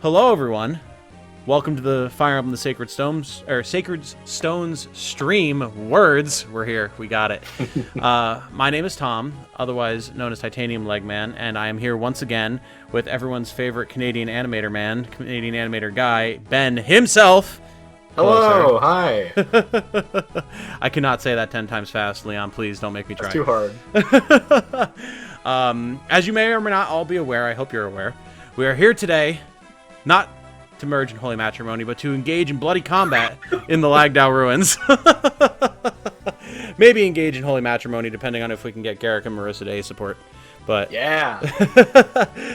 Hello, everyone. Welcome to the Fire Emblem: The Sacred Stones stream. Words. We're here. We got it. My name is Tom, otherwise known as Titanium Legman, and I am here once again with everyone's favorite Canadian animator man, Canadian animator guy, Ben himself. Hello, hi. I cannot say that 10 times fast, Leon. Please don't make me try. It's too hard. As you may or may not all be aware, I hope you're aware, we are here today, not to merge in holy matrimony, but to engage in bloody combat in the Lagdou ruins. Maybe engage in holy matrimony, depending on if we can get Garrick and Marissa to A support. But yeah,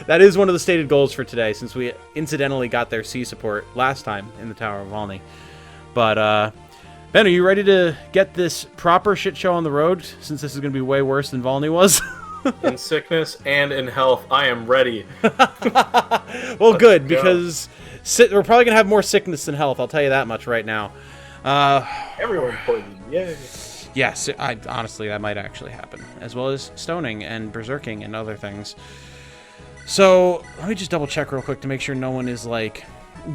that is one of the stated goals for today, since we incidentally got their C support last time in the Tower of Volney. But, Ben, are you ready to get this proper shit show on the road, since this is going to be way worse than Volney was? in sickness and in health, I am ready. Well, good, because we're probably going to have more sickness than health, I'll tell you that much right now. Everyone poisoned, yay. Yes, honestly, that might actually happen, as well as stoning and berserking and other things. So, let me just double check real quick to make sure no one is, like,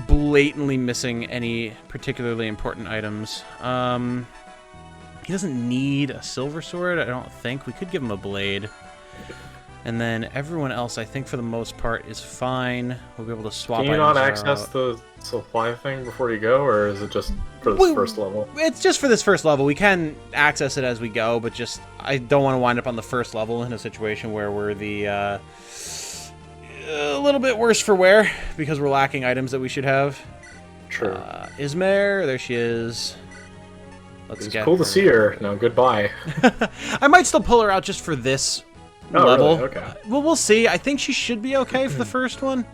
blatantly missing any particularly important items. He doesn't need a silver sword, I don't think. We could give him a blade. And then everyone else, I think, for the most part, is fine. We'll be able to swap items. Can you not access the supply thing before you go, or is it just for this first level? It's just for this first level. We can access it as we go, but just I don't want to wind up on the first level in a situation where we're a little bit worse for wear because we're lacking items that we should have. True. Ismare, there she is. It's cool to see her. No, goodbye. I might still pull her out just for this level. Really? Okay. Well, we'll see. I think she should be okay for the first one.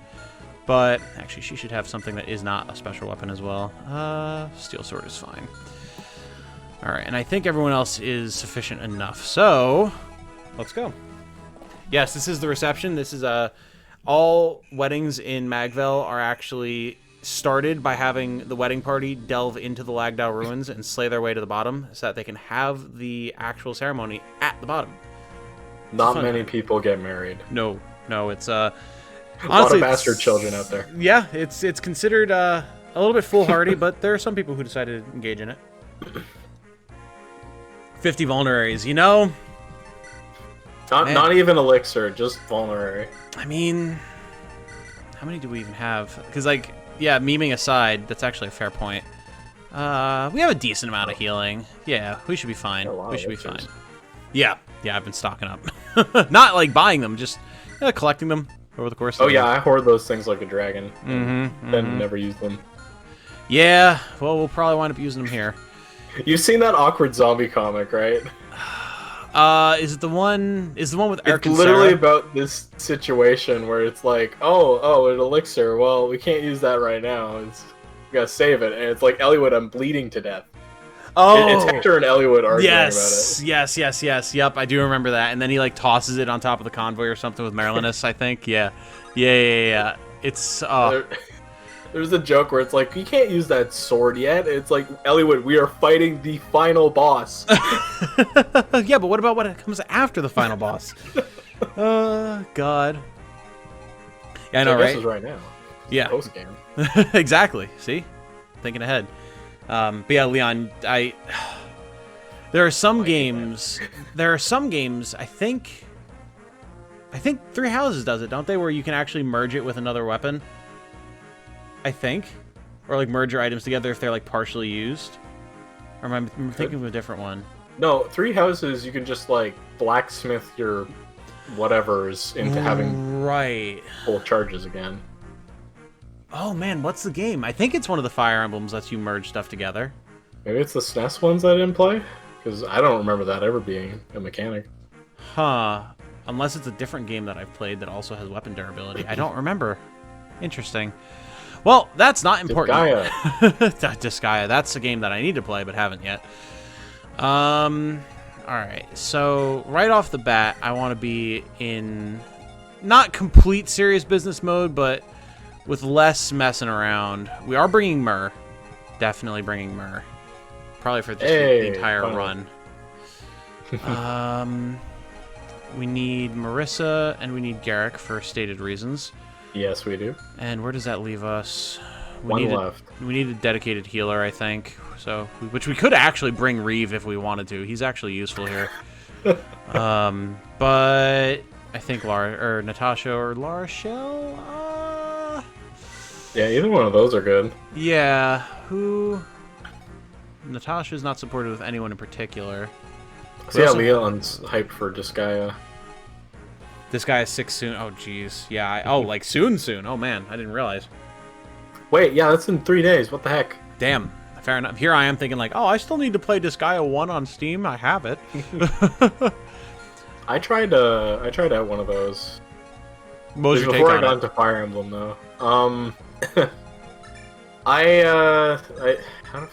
But actually, she should have something that is not a special weapon as well. Steel sword is fine. Alright, and I think everyone else is sufficient enough. So, let's go. Yes, this is the reception. This is all weddings in Magvel are actually started by having the wedding party delve into the Lagdou ruins and slay their way to the bottom so that they can have the actual ceremony at the bottom. Not many people get married. No, it's honestly, a lot of bastard children out there. Yeah, it's considered a little bit foolhardy, but there are some people who decided to engage in it. 50 vulneraries, you know? Not even elixir, just vulnerary. I mean, how many do we even have? Because, like, yeah, memeing aside, that's actually a fair point. We have a decent amount of healing. Yeah, we should be fine. We should be fine. Yeah, I've been stocking up. Not like buying them, just collecting them over the course of the yeah, I hoard those things like a dragon. Then never use them. Yeah, well, we'll probably wind up using them here. You've seen that awkward zombie comic, right? Is it the one? Is the one with Eirika? It's literally about this situation where it's like, oh, an elixir. Well, we can't use that right now. We gotta save it, and it's like, Eliwood, I'm bleeding to death. Oh, it's Hector and Eliwood arguing about it. Yes. Yep, I do remember that. And then he like tosses it on top of the convoy or something with Marilinus, I think. Yeah. It's There's a joke where it's like, you can't use that sword yet. It's like, Eliwood, we are fighting the final boss. Yeah, but what about what comes after the final boss? God. Yeah, I know, right? right? This is right now. Yeah. Post game. Exactly. See? Thinking ahead. But yeah, Leon, there are some games, I think Three Houses does it, don't they? Where you can actually merge it with another weapon. I think. Or like merge your items together if they're like partially used. Or am I thinking of a different one? No, Three Houses, you can just like blacksmith your whatevers into having full charges again. Oh man, what's the game? I think it's one of the Fire Emblems lets you merge stuff together. Maybe it's the SNES ones I didn't play? Because I don't remember that ever being a mechanic. Huh. Unless it's a different game that I've played that also has weapon durability. I don't remember. Interesting. Well, that's not important. Disgaea. That's a game that I need to play but haven't yet. Alright, so right off the bat, I want to be in not complete serious business mode, but with less messing around. We are bringing Myrrh. Definitely bringing Myrrh. Probably for just the entire run. We need Marissa and we need Garrick for stated reasons. Yes, we do. And where does that leave us? One left. We need a dedicated healer, I think. So, which we could actually bring Reeve if we wanted to. He's actually useful here. But I think Natasha or Lara Shell. Yeah, either one of those are good. Yeah, who? Natasha's not supported with anyone in particular. So yeah, Leon's hyped for Disgaea. This guy is 6 soon. Oh, jeez. Yeah. Like soon. Oh man, I didn't realize. Wait, yeah, that's in 3 days. What the heck? Damn. Fair enough. Here I am thinking like, oh, I still need to play Disgaea 1 on Steam. I have it. I tried out one of those. What was your take before on I got it? into Fire Emblem, though. How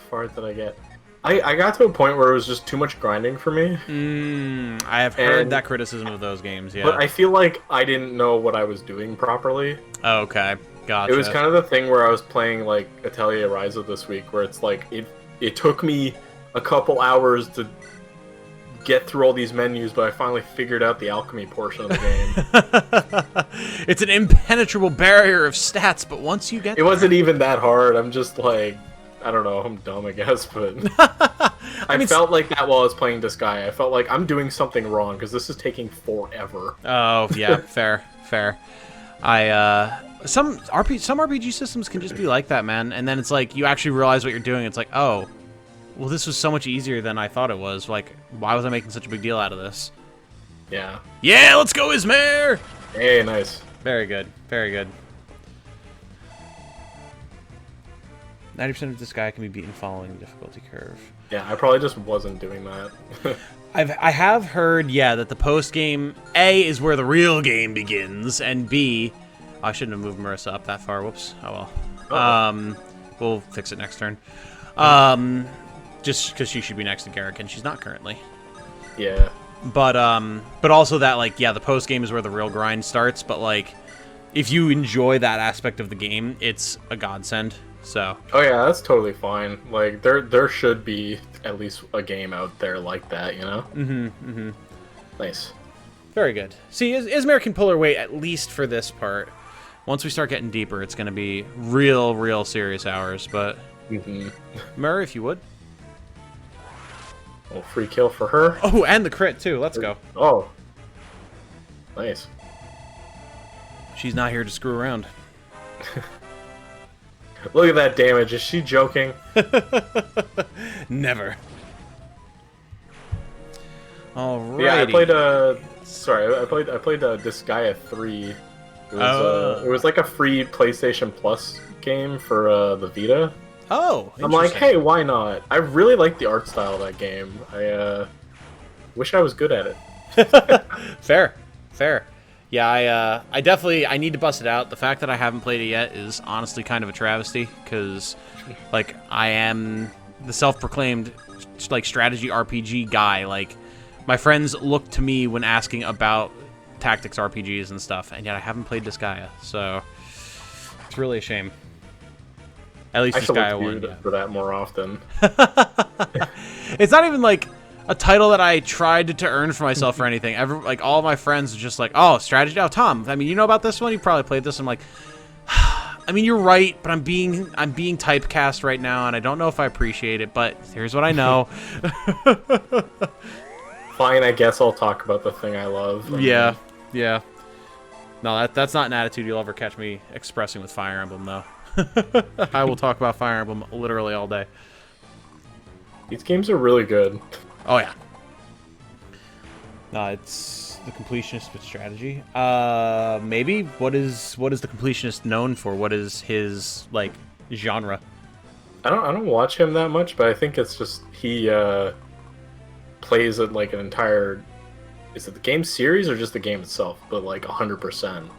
far did I get? I got to a point where it was just too much grinding for me. I have heard that criticism of those games, yeah. But I feel like I didn't know what I was doing properly. Oh, okay, gotcha. It was kind of the thing where I was playing like Atelier Ryza this week, where it's like it took me a couple hours to get through all these menus, but I finally figured out the alchemy portion of the game. It's an impenetrable barrier of stats, but once you get it wasn't even that hard. I'm just like, I don't know, I'm dumb, I guess, but I felt like that while I was playing this guy. I felt like I'm doing something wrong because this is taking forever. Oh yeah, fair. Some RPG systems can just be like that, man. And then it's like you actually realize what you're doing. It's like, oh, well, this was so much easier than I thought it was. Like, why was I making such a big deal out of this? Yeah. Yeah, let's go, Ismare! Hey, nice. Very good. 90% of this guy can be beaten following the difficulty curve. Yeah, I probably just wasn't doing that. I have heard, yeah, that the post game A is where the real game begins, and B, I shouldn't have moved Marissa up that far. Whoops. Oh well. We'll fix it next turn. Just because she should be next to Garrick, and she's not currently. Yeah. But also that, like, yeah, the post game is where the real grind starts. But like, if you enjoy that aspect of the game, it's a godsend. So. Oh yeah, that's totally fine. Like there should be at least a game out there like that, you know? Mm-hmm. Nice. Very good. See, Ismare can pull her weight at least for this part. Once we start getting deeper, it's going to be real serious hours. But Murray, if you would. Oh, free kill for her. Oh, and the crit too. Let's go. Oh. Nice. She's not here to screw around. Look at that damage. Is she joking? Never. Alrighty. Yeah, I played I played Disgaea 3. It was like a free PlayStation Plus game for the Vita. Oh, I'm like, hey, why not? I really like the art style of that game. I wish I was good at it. Fair. Yeah, I need to bust it out. The fact that I haven't played it yet is honestly kind of a travesty, because, like, I am the self-proclaimed, like, strategy RPG guy. Like, my friends look to me when asking about tactics RPGs and stuff, and yet I haven't played Disgaea, so it's really a shame. At least Disgaea 1. Yeah. For that more often. It's not even, like, a title that I tried to earn for myself or anything. Like, all of my friends are just like, oh, strategy. Oh, Tom, I mean, you know about this one? You probably played this. I'm like, I mean, you're right, but I'm being typecast right now, and I don't know if I appreciate it, but here's what I know. Fine, I guess I'll talk about the thing I love. Yeah. No, that's not an attitude you'll ever catch me expressing with Fire Emblem, though. I will talk about Fire Emblem literally all day. These games are really good. Oh, yeah. No, it's the completionist with strategy. Maybe? What is the completionist known for? What is his, like, genre? I don't watch him that much, but I think it's just he plays it like an entire... Is it the game series or just the game itself? But like 100%.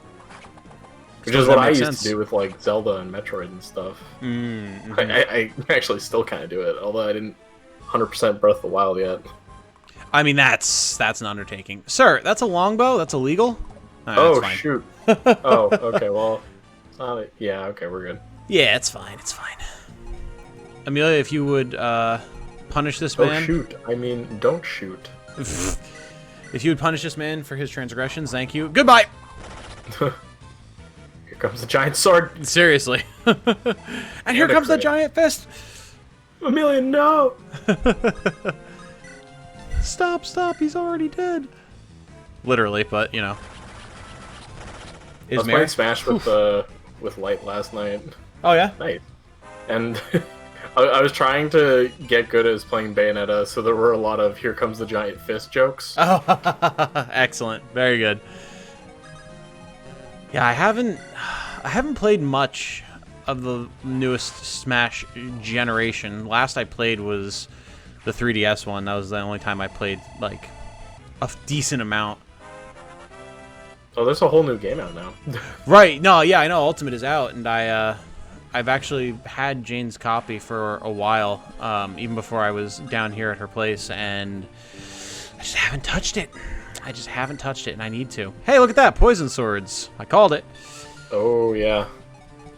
Which is what I used to do with like Zelda and Metroid and stuff. I actually still kind of do it, although I didn't 100% Breath of the Wild yet. I mean, that's an undertaking. Sir, that's a longbow? That's illegal? Oh, shoot. Oh, okay, well... yeah, okay, we're good. Yeah, it's fine. Amelia, if you would punish this man... Oh, shoot. I mean, don't shoot. If you would punish this man for his transgressions, thank you. Goodbye! Here comes the giant sword. Seriously. And here comes the giant fist. Amelia, no! Stop, he's already dead. Literally, but, you know. I was playing Smash with Light last night. Oh, yeah? Nice. And I was trying to get good at playing Bayonetta, so there were a lot of "here comes the giant fist" jokes. Oh, excellent. Very good. Yeah, I haven't played much of the newest Smash generation. Last I played was the 3DS one. That was the only time I played, like, a decent amount. Oh, there's a whole new game out now. Right. No, yeah, I know Ultimate is out, and I've actually had Jane's copy for a while, even before I was down here at her place, and I just haven't touched it. And I need to. Hey, look at that! Poison swords. I called it. Oh, yeah.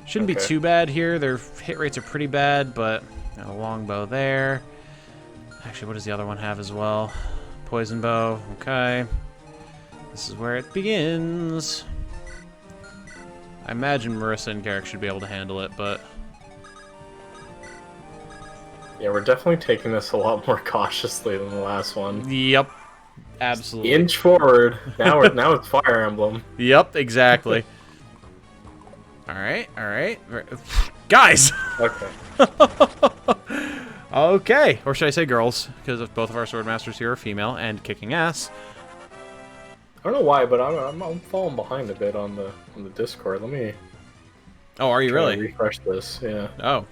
Shouldn't be too bad here. Their hit rates are pretty bad, but a longbow there. Actually, what does the other one have as well? Poison bow. Okay. This is where it begins. I imagine Marissa and Garrick should be able to handle it, but... Yeah, we're definitely taking this a lot more cautiously than the last one. Yep. Absolutely. Inch forward. Now it's Fire Emblem. Yep, exactly. Alright. Guys! Okay. Okay. Or should I say girls? Because both of our swordmasters here are female and kicking ass. I don't know why, but I'm falling behind a bit on the Discord. Let me. Oh, are you really? Refresh this, yeah. Oh,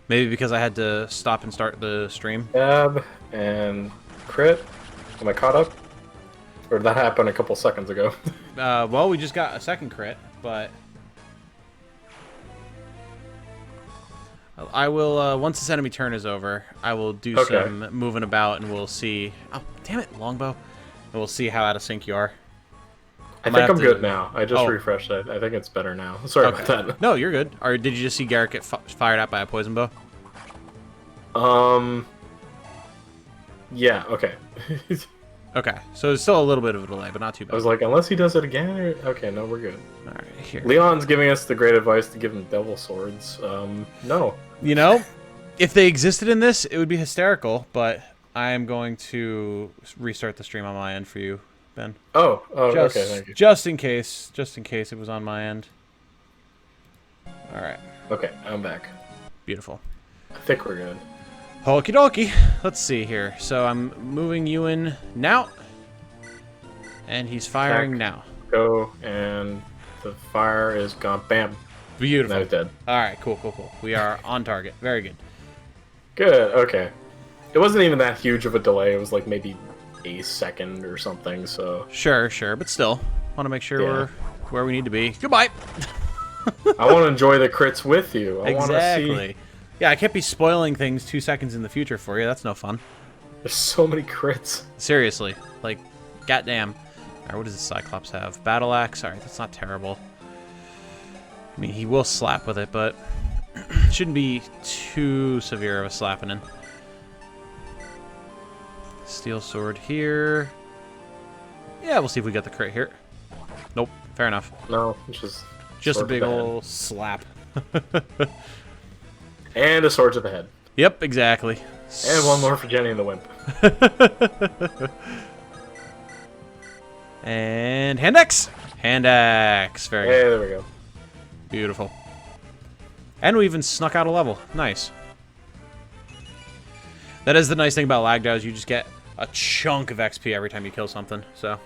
Maybe because I had to stop and start the stream. Stab and crit. Am I caught up? Or did that happen a couple seconds ago? Well, we just got a second crit, but I will once this enemy turn is over, I will do some moving about, and we'll see. Oh, damn it, longbow! And we'll see how out of sync you are. I think I'm good now. I just refreshed it. I think it's better now. Sorry about that. No, you're good. Or did you just see Garrick get fired at by a poison bow? Yeah, okay. Okay, so it's still a little bit of a delay, but not too bad. I was like, unless he does it again, or... Okay, no, we're good. Alright, here. Leon's giving us the great advice to give him devil swords. No. You know, if they existed in this, it would be hysterical, but I am going to restart the stream on my end for you, Ben. Oh, okay, thank you. Just in case it was on my end. Alright. Okay, I'm back. Beautiful. I think we're good. Okie dokie. Let's see here. So I'm moving you in now. And he's firing now. Go, and the fire is gone. Bam. Beautiful. Now he's dead. Alright, cool. We are on target. Very good. Good, okay. It wasn't even that huge of a delay. It was like maybe a second or something, so... Sure, but still. Want to make sure we're where we need to be. Goodbye! I want to enjoy the crits with you. I want to see... Yeah, I can't be spoiling things 2 seconds in the future for you. That's no fun. There's so many crits. Seriously. Like, goddamn. Alright, what does the Cyclops have? Battle Axe? Alright, that's not terrible. I mean, he will slap with it, but shouldn't be too severe of a slapping in. Steel sword here. Yeah, we'll see if we get the crit here. Nope, fair enough. No, just a big ol' slap. And a sword to the head. Yep, exactly. And one more for Jenny and the Wimp. And hand axe. Hand axe. Very good. Hey, there we go. Beautiful. And we even snuck out a level. Nice. That is the nice thing about Lagdou, is you just get a chunk of XP every time you kill something. So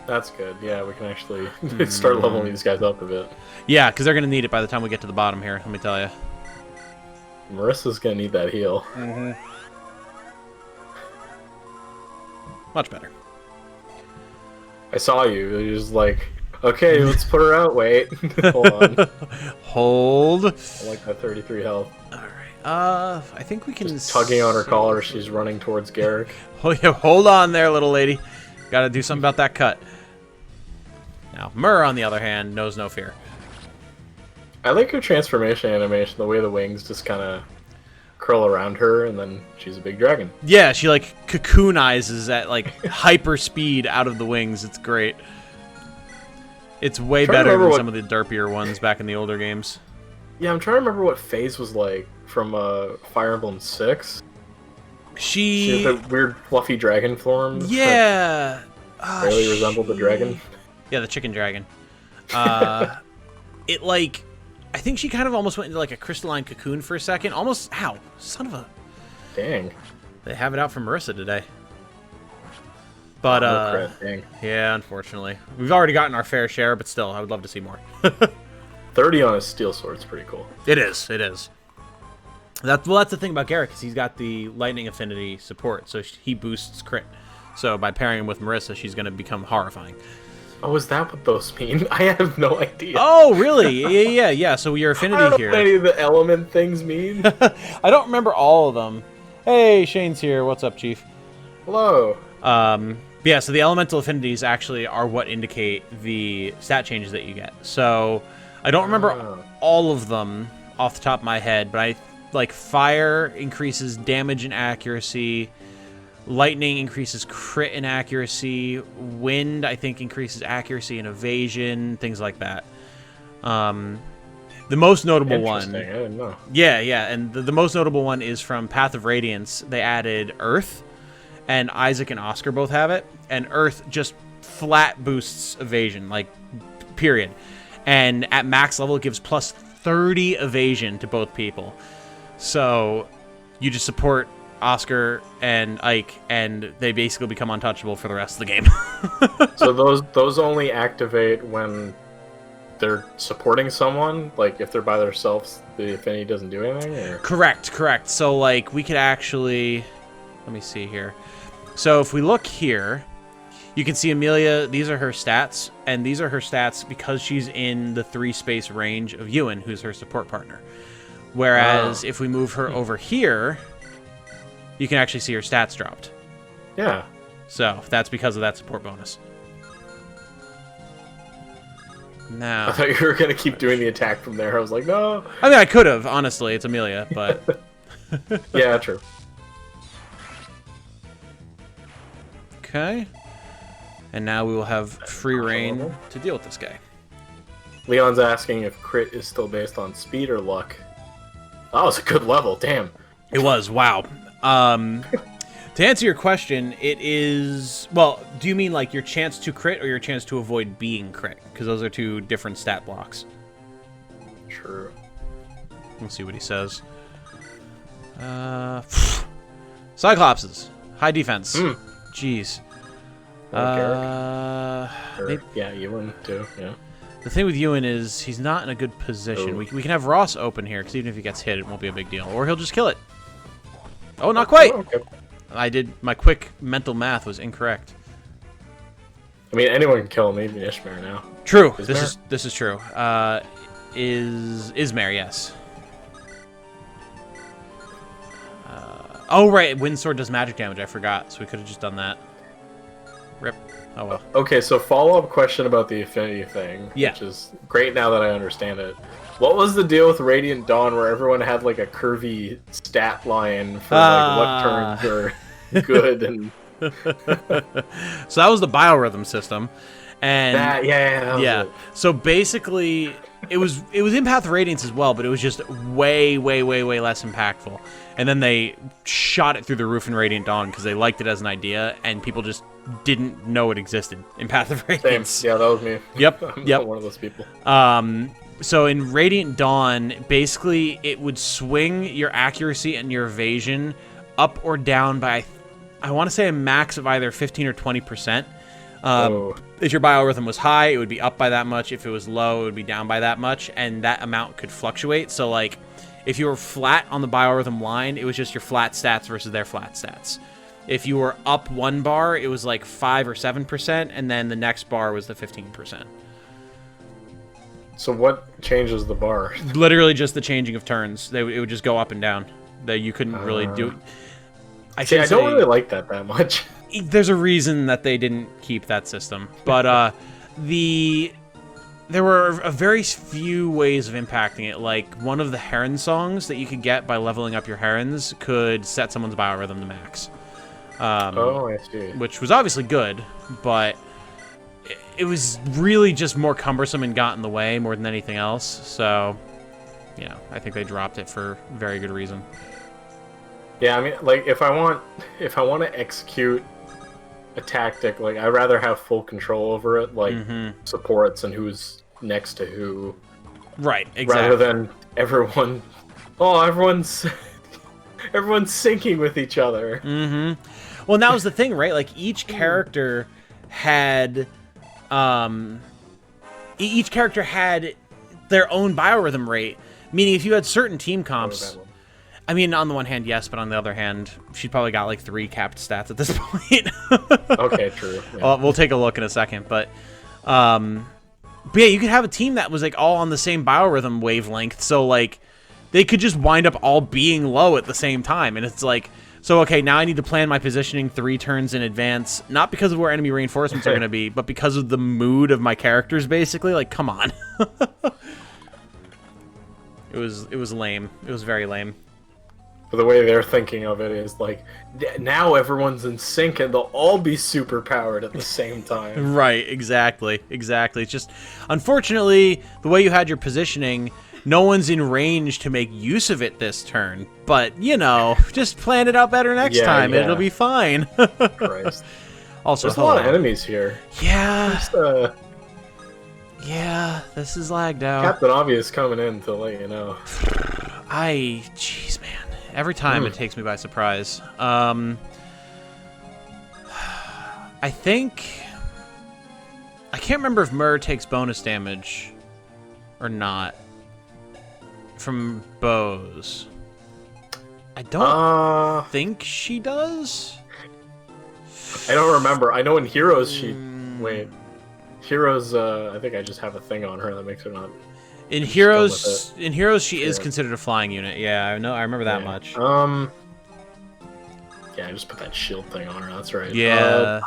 that's good. Yeah, we can actually start leveling these guys up a bit. Yeah, because they're going to need it by the time we get to the bottom here, let me tell you. Marissa's going to need that heal. Much better. I saw you. You're just like, okay, let's put her out. Wait. Hold on. Hold. I like that 33 health. Alright. I think we can... Just tugging on her collar, she's running towards Garrick. Oh, yeah, hold on there, little lady. Gotta do something about that cut. Now, Myrrh, on the other hand, knows no fear. I like her transformation animation, the way the wings just kind of curl around her, and then she's a big dragon. Yeah, she, like, cocoonizes at, like, hyper speed out of the wings. It's great. It's way better than some of the derpier ones back in the older games. Yeah, I'm trying to remember what Phase was like from Fire Emblem 6. She had the weird fluffy dragon form. Yeah. Barely resembled the dragon. Yeah, the chicken dragon. It like, I think she kind of almost went into like a crystalline cocoon for a second. Almost, ow, son of a. Dang. They have it out for Marissa today. But no crit, dang. Yeah, unfortunately, we've already gotten our fair share, but still, I would love to see more. 30 on his steel sword's pretty cool. It is. It is. That's the thing about Garrett, because he's got the lightning affinity support, so he boosts crit. So by pairing him with Marissa, she's going to become horrifying. Oh, is that what those mean? I have no idea. Oh, really? Yeah. So your affinity I don't here. know what any of the element things mean. I don't remember all of them. Hey, Shane's here. What's up, Chief? Hello. Yeah, so the elemental affinities actually are what indicate the stat changes that you get. So I don't remember all of them off the top of my head, but like fire increases damage and accuracy. Lightning increases crit and accuracy. Wind, I think, increases accuracy and evasion, things like that. The most notable one... I didn't know. Yeah, and the most notable one is from Path of Radiance. They added Earth, and Isaac and Oscar both have it. And Earth just flat boosts evasion, like, period. And at max level, it gives plus 30 evasion to both people. So you just support Oscar and Ike, and they basically become untouchable for the rest of the game. So those only activate when they're supporting someone? Like, if they're by themselves, the affinity doesn't do anything? Or? Correct. So, like, we could actually... Let me see here. So, if we look here, you can see Amelia, these are her stats, and these are her stats because she's in the 3-space range of Ewan, who's her support partner. Whereas, if we move her over here, you can actually see her stats dropped. Yeah. So, that's because of that support bonus. Now, I thought you were going to keep doing the attack from there. I was like, no. I mean, I could have, honestly. It's Amelia, but... Yeah, true. Okay. And now we will have free reign to deal with this guy. Leon's asking if crit is still based on speed or luck. That was a good level, damn. It was, wow. To answer your question, it is... Well, do you mean like your chance to crit or your chance to avoid being crit? Because those are two different stat blocks. True. Let's see what he says. Cyclopses. High defense. Jeez. Yeah, Ewan too, yeah. The thing with Ewan is he's not in a good position. We can have Ross open here, because even if he gets hit, it won't be a big deal. Or he'll just kill it. Oh, not quite! Oh, okay. My quick mental math was incorrect. I mean, anyone can kill him, even Ishmael now. True. This is true. Ismare, yes. Oh, right. Windsword does magic damage. I forgot. So we could have just done that. Rip. Oh, well. Okay, so follow-up question about the affinity thing. Yeah. Which is great now that I understand it. What was the deal with Radiant Dawn where everyone had, like, a curvy stat line for, like, what turns are good and... So that was the biorhythm system. And that was it. So basically, it was in Path of Radiance as well, but it was just way less impactful. And then they shot it through the roof in Radiant Dawn because they liked it as an idea, and people just didn't know it existed in Path of Radiance. Same. Yeah, that was me. Yep. I'm not one of those people. So in Radiant Dawn, basically it would swing your accuracy and your evasion up or down by, I want to say, a max of either 15 or 20%. If your biorhythm was high, it would be up by that much. If it was low, it would be down by that much, and that amount could fluctuate. So, like, if you were flat on the biorhythm line, it was just your flat stats versus their flat stats. If you were up 1 bar, it was like 5 or 7%, and then the next bar was the 15%. So what changes the bar? Literally just the changing of turns. It would just go up and down. That you couldn't really do. I don't really like that much. There's a reason that they didn't keep that system, but there were a very few ways of impacting it. Like, one of the Heron songs that you could get by leveling up your Herons could set someone's biorhythm to max. I see. Which was obviously good, but it was really just more cumbersome and got in the way more than anything else. So, you know, I think they dropped it for very good reason. Yeah, I mean, like if I want to execute a tactic, like I'd rather have full control over it, like supports and who's next to who. Right, exactly. Rather than everyone's syncing with each other. Well, and that was the thing, right? Like each character had their own biorhythm rate, meaning if you had certain team comps, I mean, on the one hand, yes, but on the other hand, she'd probably got like 3 capped stats at this point. Okay, true. Yeah. Well, we'll take a look in a second, but yeah, you could have a team that was like all on the same biorhythm wavelength, so like they could just wind up all being low at the same time, and it's like, so okay, now I need to plan my positioning 3 turns in advance, not because of where enemy reinforcements are going to be, but because of the mood of my characters, basically. Like, come on. It was lame. It was very lame. But the way they're thinking of it is like, now everyone's in sync and they'll all be super powered at the same time. Right, exactly. It's just, unfortunately, the way you had your positioning, no one's in range to make use of it this turn. But, you know, just plan it out better next time and it'll be fine. Christ. Also, there's a lot of enemies here. Yeah. Yeah, this is Lagdou. Captain Obvious coming in to let you know. Jeez, man. Every time it takes me by surprise. I think... I can't remember if Myrrh takes bonus damage or not from bows. I don't think she does. I don't remember. I know in Heroes she... Wait. Heroes, I think I just have a thing on her that makes her not... In Heroes, she is considered a flying unit. Yeah, I know. I remember that much. Yeah, I just put that shield thing on her. That's right. Yeah.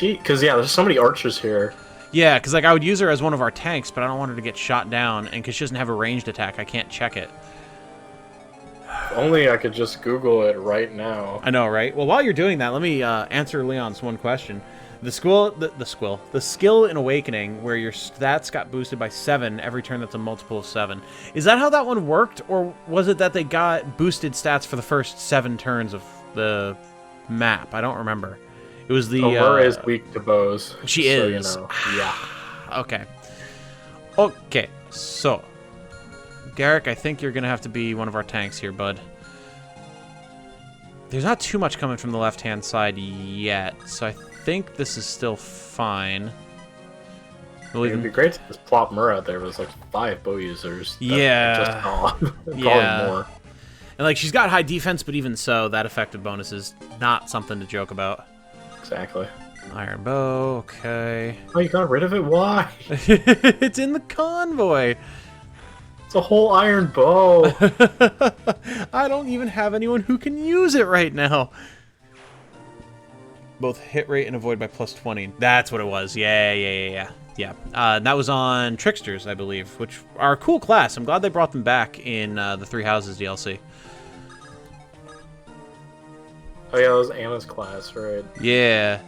Because there's so many archers here. Yeah, because like I would use her as one of our tanks, but I don't want her to get shot down, and because she doesn't have a ranged attack, I can't check it. If only I could just Google it right now. I know, right? Well, while you're doing that, let me answer Leon's one question. The skill in Awakening, where your stats got boosted by 7 every turn that's a multiple of 7. Is that how that one worked, or was it that they got boosted stats for the first 7 turns of the map? I don't remember. It was the... Myrrh is weak to bows. She is. So, you know. Yeah. Okay. Okay, so... Garrick, I think you're going to have to be one of our tanks here, bud. There's not too much coming from the left-hand side yet, so I think this is still fine. It'd be great to just plop Myrrh out there. There's like 5 bow users. Yeah. Probably more. And like she's got high defense, but even so, that effective bonus is not something to joke about. Exactly. Iron bow, okay. Oh, you got rid of it? Why? It's in the convoy. It's a whole iron bow. I don't even have anyone who can use it right now. Both hit rate and avoid by +20. That's what it was. Yeah. That was on Tricksters, I believe, which are a cool class. I'm glad they brought them back in the Three Houses DLC. Oh yeah, that was Anna's class, right? Yeah.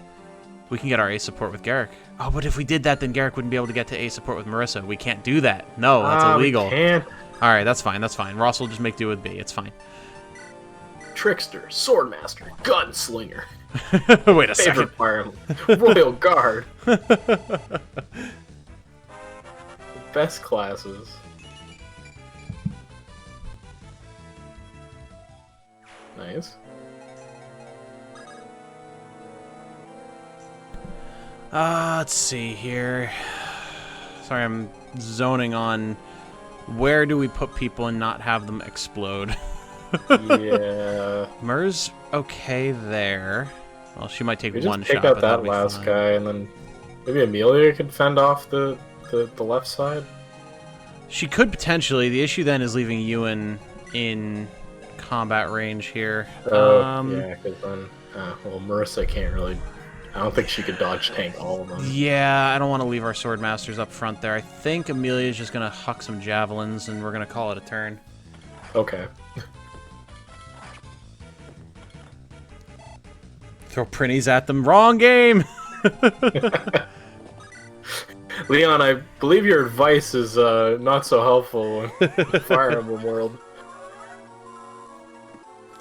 We can get our A support with Garrick. Oh, but if we did that, then Garrick wouldn't be able to get to A support with Marissa. We can't do that. No, that's illegal. We can't. All right, that's fine. Ross will just make do with B. It's fine. Trickster, Swordmaster, Gunslinger. Wait a second. Fire Emblem, Royal Guard. Best classes. Nice. Let's see here. Sorry, I'm zoning on where do we put people and not have them explode. Yeah. Myrrh's okay there. Well, she might take one shot. Take out that last guy, and then maybe Amelia could fend off the left side. She could potentially. The issue then is leaving Ewan in combat range here. Yeah, because then, well, Marissa can't really. I don't think she could dodge tank all of them. Yeah, I don't want to leave our Swordmasters up front there. I think Amelia's just gonna huck some javelins, and we're gonna call it a turn. Okay. Throw Prinnies at them. Wrong game! Leon, I believe your advice is not so helpful in the Fire Emblem world.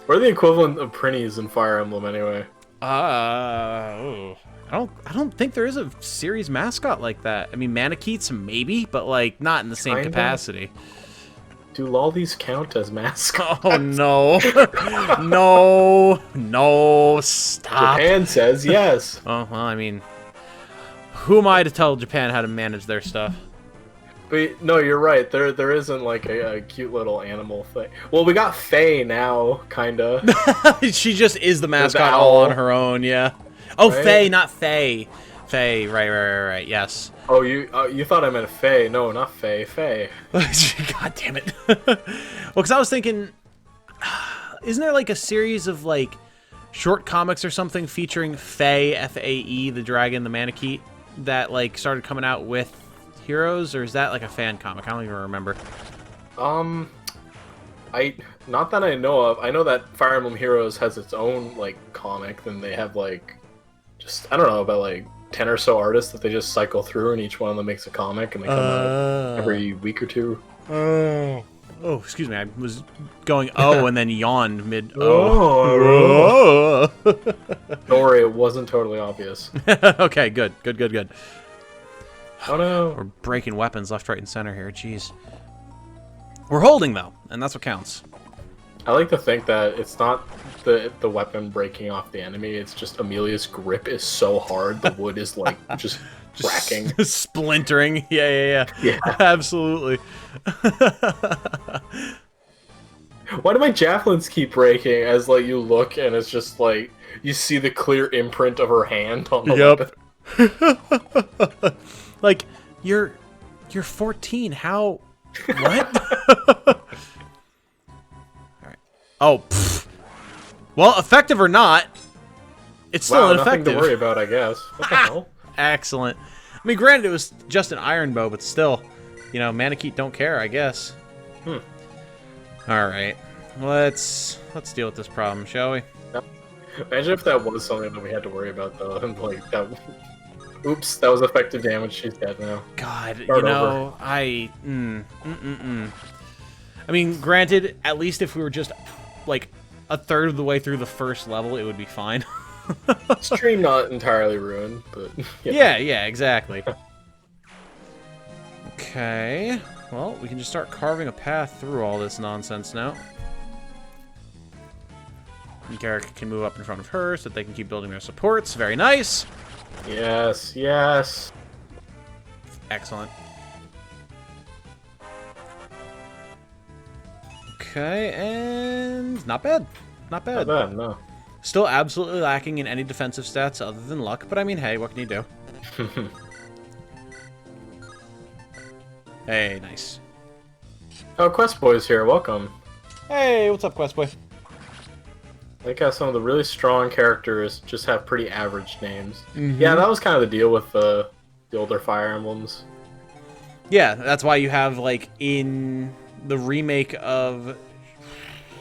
What are the equivalent of Prinnies in Fire Emblem anyway? I don't think there is a series mascot like that. I mean, Manakeets maybe, but like not in the same capacity. Do lollies count as mascots? Oh no, no, stop. Japan says yes. Oh well, I mean, who am I to tell Japan how to manage their stuff? But no, you're right. There isn't like a cute little animal thing. Well, we got Faye now, kinda. She just is the mascot owl. all on her own, yeah. Oh, Right? Faye, not Faye. Faye, right, yes. Oh, you thought I meant Faye? No, not Faye. Faye. God damn it. Well, because I was thinking, isn't there like a series of like short comics or something featuring Faye, F-A-E, the dragon, the Manakeet, that like started coming out with Heroes, or is that like a fan comic? I don't even remember. Not that I know of. I know that Fire Emblem Heroes has its own like comic. Then they have like, just I don't know, about like 10 or so artists that they just cycle through, and each one of them makes a comic, and they come out every week or two. Oh, excuse me. I was going and then yawned mid. Don't worry, it wasn't totally obvious. Okay, good. Oh no. We're breaking weapons left, right, and center here. Jeez. We're holding though, and that's what counts. I like to think that it's not the weapon breaking off the enemy. It's just Amelia's grip is so hard, the wood is like just cracking, splintering. Yeah. Absolutely. Why do my javelins keep breaking? As like you look, and it's just like you see the clear imprint of her hand on the weapon. Like you're 14. How? What? Alright. Oh, pfft. Well, effective or not, it's still ineffective. Nothing to worry about, I guess. What the hell? Excellent. I mean, granted, it was just an iron bow, but still, you know, Manakeet don't care, I guess. Alright. Let's deal with this problem, shall we? Imagine if that was something that we had to worry about, though. And like that. Oops, that was effective damage. She's dead now. God, Start you know, over. I mean, granted, at least if we were just like a third of the way through the first level, it would be fine. Stream not entirely ruined, but yeah, exactly. Okay, well, we can just start carving a path through all this nonsense now. And Garrick can move up in front of her so that they can keep building their supports. Very nice. Yes. Excellent. Okay, and not bad. Not bad, no. Still absolutely lacking in any defensive stats other than luck, but I mean, hey, what can you do? Hey, nice. Oh, Quest Boy's here. Welcome. Hey, what's up, Quest Boy? I think how some of the really strong characters just have pretty average names. Yeah, that was kind of the deal with the older Fire Emblems. Yeah, that's why you have, like, in the remake of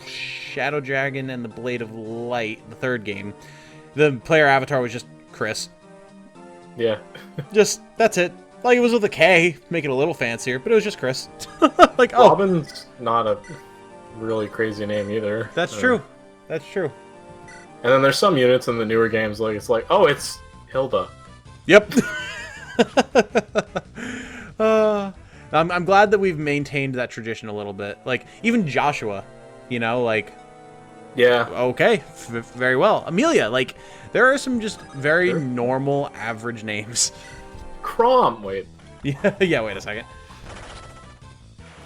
Shadow Dragon and the Blade of Light, the third game, the player avatar was just Chris. Yeah. Just, that's it. Like, it was with a K, make it a little fancier, but it was just Chris. Like, Robin's not a really crazy name either. That's true. That's true. And then there's some units in the newer games, like, it's like, oh, it's Hilda. Yep. I'm glad that we've maintained that tradition a little bit. Like, even Joshua, you know, like... Yeah. Okay, very well. Amelia, like, there are some just very normal, average names. Crom, wait. Yeah, wait a second.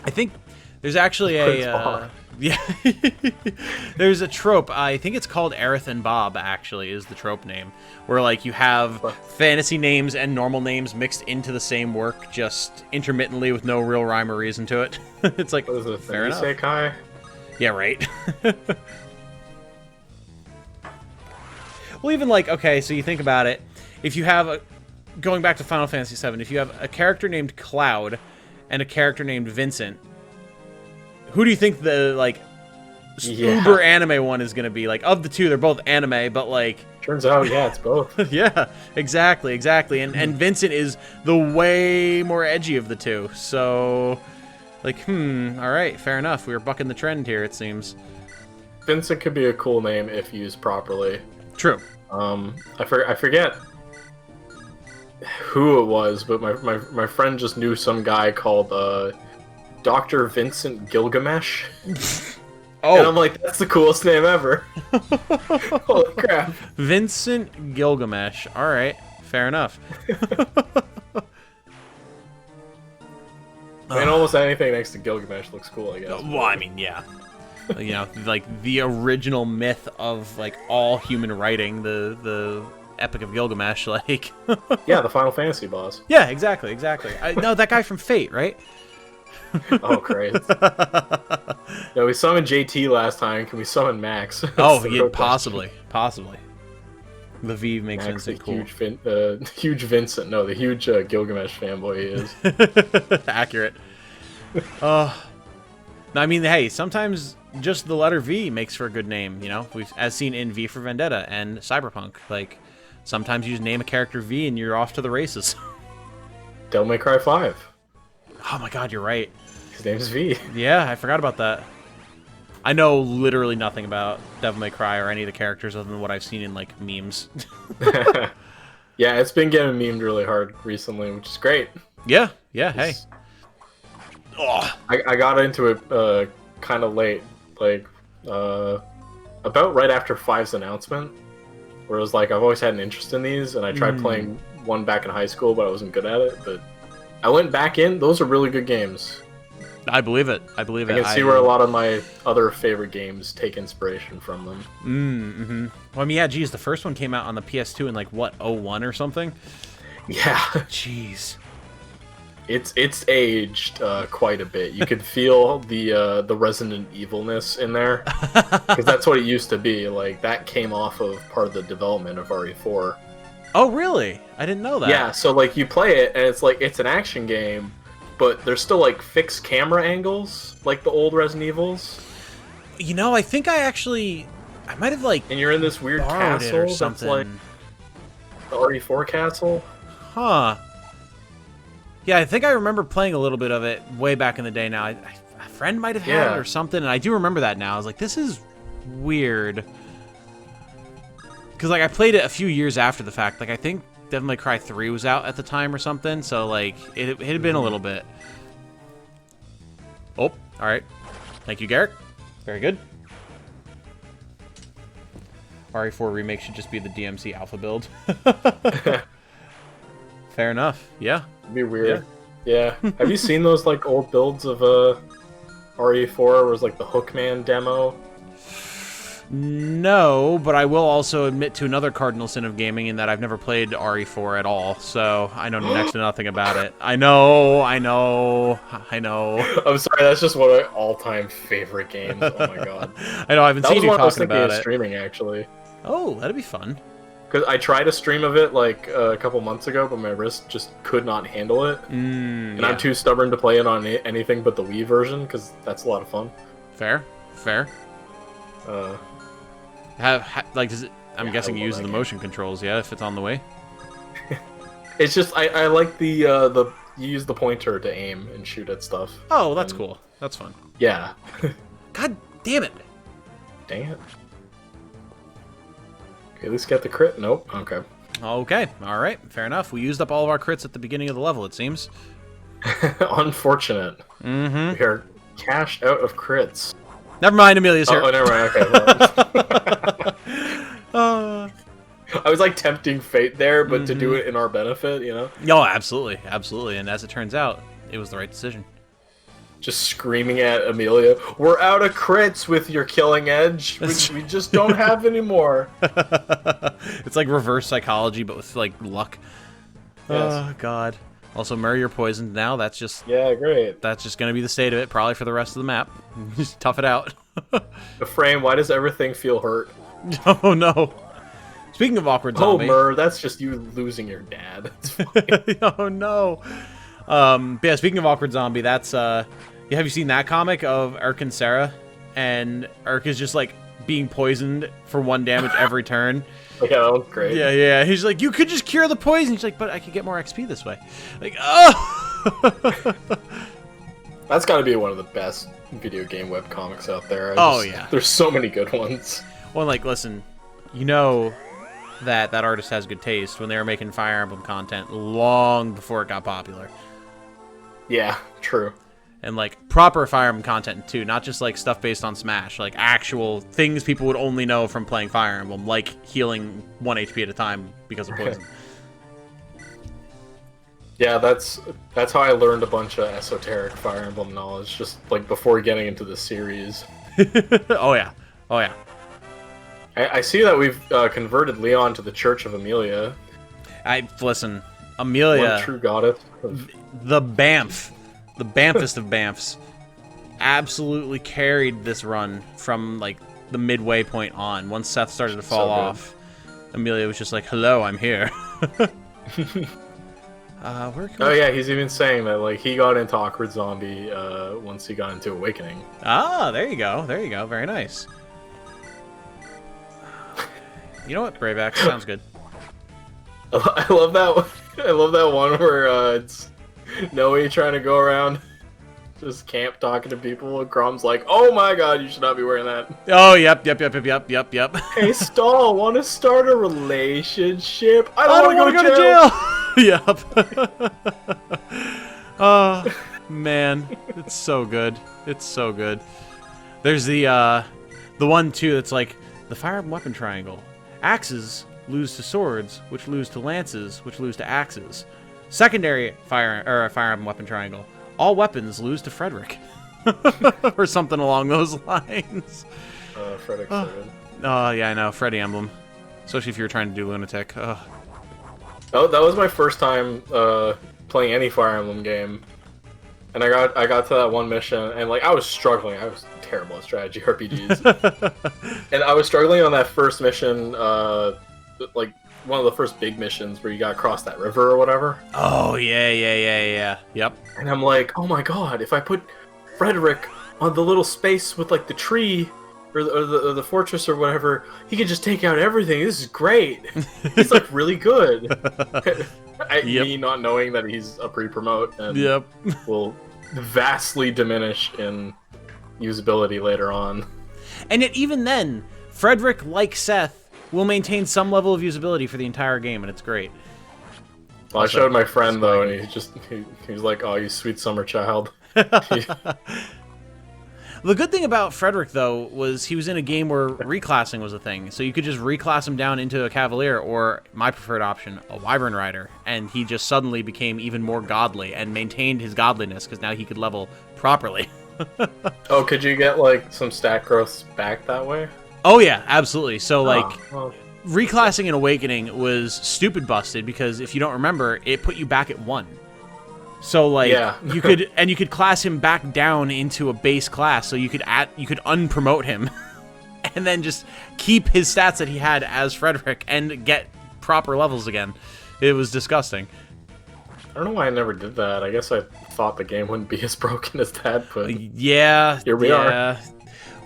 I think there's actually a... yeah, there's a trope. I think it's called Aerith and Bob, actually, is the trope name. Where, like, you have fantasy names and normal names mixed into the same work, just intermittently with no real rhyme or reason to it. It's like, what is it, fair enough. Isekai? Yeah, right. Well, even, like, okay, so you think about it. If you have, going back to Final Fantasy VII, if you have a character named Cloud and a character named Vincent, who do you think the, like, uber anime one is going to be? Like, of the two, they're both anime, but, like, Turns out, yeah, it's both. Yeah, exactly. And Vincent is the way more edgy of the two. So, like, all right, fair enough. We were bucking the trend here, it seems. Vincent could be a cool name if used properly. True. I forget who it was, but my friend just knew some guy called Dr. Vincent Gilgamesh. Oh. And I'm like, that's the coolest name ever. Holy crap. Vincent Gilgamesh. All right, fair enough. And almost anything next to Gilgamesh looks cool, I guess. Well, I mean, yeah. You know, like the original myth of like all human writing, the Epic of Gilgamesh, like. Yeah, the Final Fantasy boss. Yeah, exactly. No, that guy from Fate, right? Oh, great. No, we summoned JT last time. Can we summon Max? Oh, yeah, possibly. The V makes Max, Vincent cool. Huge Vincent. No, the huge Gilgamesh fanboy he is. Accurate. No, I mean, hey, sometimes just the letter V makes for a good name, you know? We've as seen in V for Vendetta and Cyberpunk. Like, sometimes you just name a character V and you're off to the races. Devil May Cry 5. Oh my god, you're right. His name's V. Yeah, I forgot about that. I know literally nothing about Devil May Cry or any of the characters other than what I've seen in, like, memes. Yeah, it's been getting memed really hard recently, which is great. Yeah, hey. I got into it kind of late, like, about right after 5's announcement, where it was like, I've always had an interest in these, and I tried playing one back in high school, but I wasn't good at it, but I went back in. Those are really good games. I believe it. I can see where a lot of my other favorite games take inspiration from them. Well, I mean, yeah, geez, the first one came out on the PS2 in, like, what, 01 or something? Yeah. Jeez. It's aged quite a bit. You could feel the Resident Evilness in there, because that's what it used to be. Like, that came off of part of the development of RE4. Oh, really? I didn't know that. Yeah, so, like, you play it, and it's like, it's an action game, but there's still, like, fixed camera angles, like the old Resident Evils. You know, I think I might have, like, and you're in this weird castle or something. That's like the RE4 castle. Huh. Yeah, I think I remember playing a little bit of it way back in the day now. A friend might have had it or something, and I do remember that now. I was like, this is weird. Because, like, I played it a few years after the fact. Like, I think Devil May Cry 3 was out at the time or something, so, like, it had been a little bit. Oh, all right. Thank you, Garrick. Very good. RE4 Remake should just be the DMC Alpha build. Fair enough. Yeah. It'd be weird. Yeah. Have you seen those, like, old builds of RE4 where it was, like, the Hookman demo? No, but I will also admit to another cardinal sin of gaming in that I've never played RE4 at all, so I know next to nothing about it. I know. I'm sorry, that's just one of my all-time favorite games. Oh my god. I know, I haven't seen you talking about it. Streaming, actually. Oh, that'd be fun. Because I tried a stream of it, like, a couple months ago, but my wrist just could not handle it. And I'm too stubborn to play it on anything but the Wii version, because that's a lot of fun. Fair. Like, does it? I'm guessing you use the motion controls, yeah, if it's on the way. It's just I like the you use the pointer to aim and shoot at stuff. Oh, that's cool. That's fun. Yeah. God damn it! Dang it. Okay, at least get the crit. Nope. Okay. Okay. All right. Fair enough. We used up all of our crits at the beginning of the level, it seems. Unfortunate. We are cashed out of crits. Never mind, Amelia's here. Oh, never mind. Okay. I was like tempting fate there, but to do it in our benefit, you know? Oh, absolutely. And as it turns out, it was the right decision. Just screaming at Amelia, "We're out of crits with your killing edge. We just don't have any more." It's like reverse psychology, but with, like, luck. Yes. Oh, God. Also, Murray, you're poisoned now. That's just... Yeah, great. That's just going to be the state of it, probably for the rest of the map. Just tough it out. Ephraim, why does everything feel hurt? Oh, no. Speaking of awkward zombie... Oh, Mur, that's just you losing your dad. Oh, no. But yeah, speaking of awkward zombie, that's... have you seen that comic of Eirika and Sarah? And Eirika's just, like, being poisoned for 1 damage every turn. Yeah, that was great. Yeah. He's like, you could just cure the poison. He's like, but I could get more XP this way. Like, oh! That's got to be one of the best video game webcomics out there. Yeah. There's so many good ones. Well, like, listen, you know that artist has good taste when they were making Fire Emblem content long before it got popular. Yeah, true. And, like, proper Fire Emblem content, too. Not just, like, stuff based on Smash. Like, actual things people would only know from playing Fire Emblem, like healing 1 HP at a time because of poison. Yeah, that's how I learned a bunch of esoteric Fire Emblem knowledge, just, like, before getting into the series. Oh, yeah. I see that we've converted Leon to the Church of Amelia. Listen, Amelia... One true goddess. The Bamf. The Bamfest of Bamfs. Absolutely carried this run from, like, the midway point on. Once Seth started to fall off, Amelia was just like, hello, I'm here. Yeah, he's even saying that, like, he got into Awkward Zombie once he got into Awakening. Ah, there you go. Very nice. You know what, Brayback? Sounds good. I love that one. I love that one where it's Noe trying to go around just camp talking to people, and Crom's like, "Oh my god, you should not be wearing that." Oh, yep. Hey, Stall, want to start a relationship? I don't want to to go to jail. Yep. Oh man, it's so good. There's the one too that's like the Fire Emblem weapon triangle. Axes lose to swords, which lose to lances, which lose to axes. Secondary Fire Emblem weapon triangle. All weapons lose to Frederick. Or something along those lines. Frederick 7. Oh, yeah, I know. Freddy Emblem. Especially if you're trying to do Lunatic. Oh, that was my first time playing any Fire Emblem game. And I got to that one mission, and, like, I was struggling. I was terrible at strategy RPGs. And I was struggling on that first mission, like, one of the first big missions where you gotta cross that river or whatever. Oh, yeah. Yep. And I'm like, oh my god, if I put Frederick on the little space with, like, the tree or the fortress or whatever, he can just take out everything. This is great. He's, like, really good. Me not knowing that he's a pre-promote and will vastly diminish in usability later on. And yet, even then, Frederick, like Seth, will maintain some level of usability for the entire game, and it's great. Well, I showed my friend, though, and he's like, oh, you sweet summer child. The good thing about Frederick, though, was he was in a game where reclassing was a thing. So you could just reclass him down into a Cavalier, or, my preferred option, a Wyvern Rider. And he just suddenly became even more godly and maintained his godliness, because now he could level properly. Oh, could you get, like, some stat growths back that way? Oh, yeah, absolutely. So, like, reclassing in Awakening was stupid busted, because if you don't remember, it put you back at 1. So, like, you could class him back down into a base class, so you could unpromote him, and then just keep his stats that he had as Frederick and get proper levels again. It was disgusting. I don't know why I never did that. I guess I thought the game wouldn't be as broken as that, but yeah, here we are.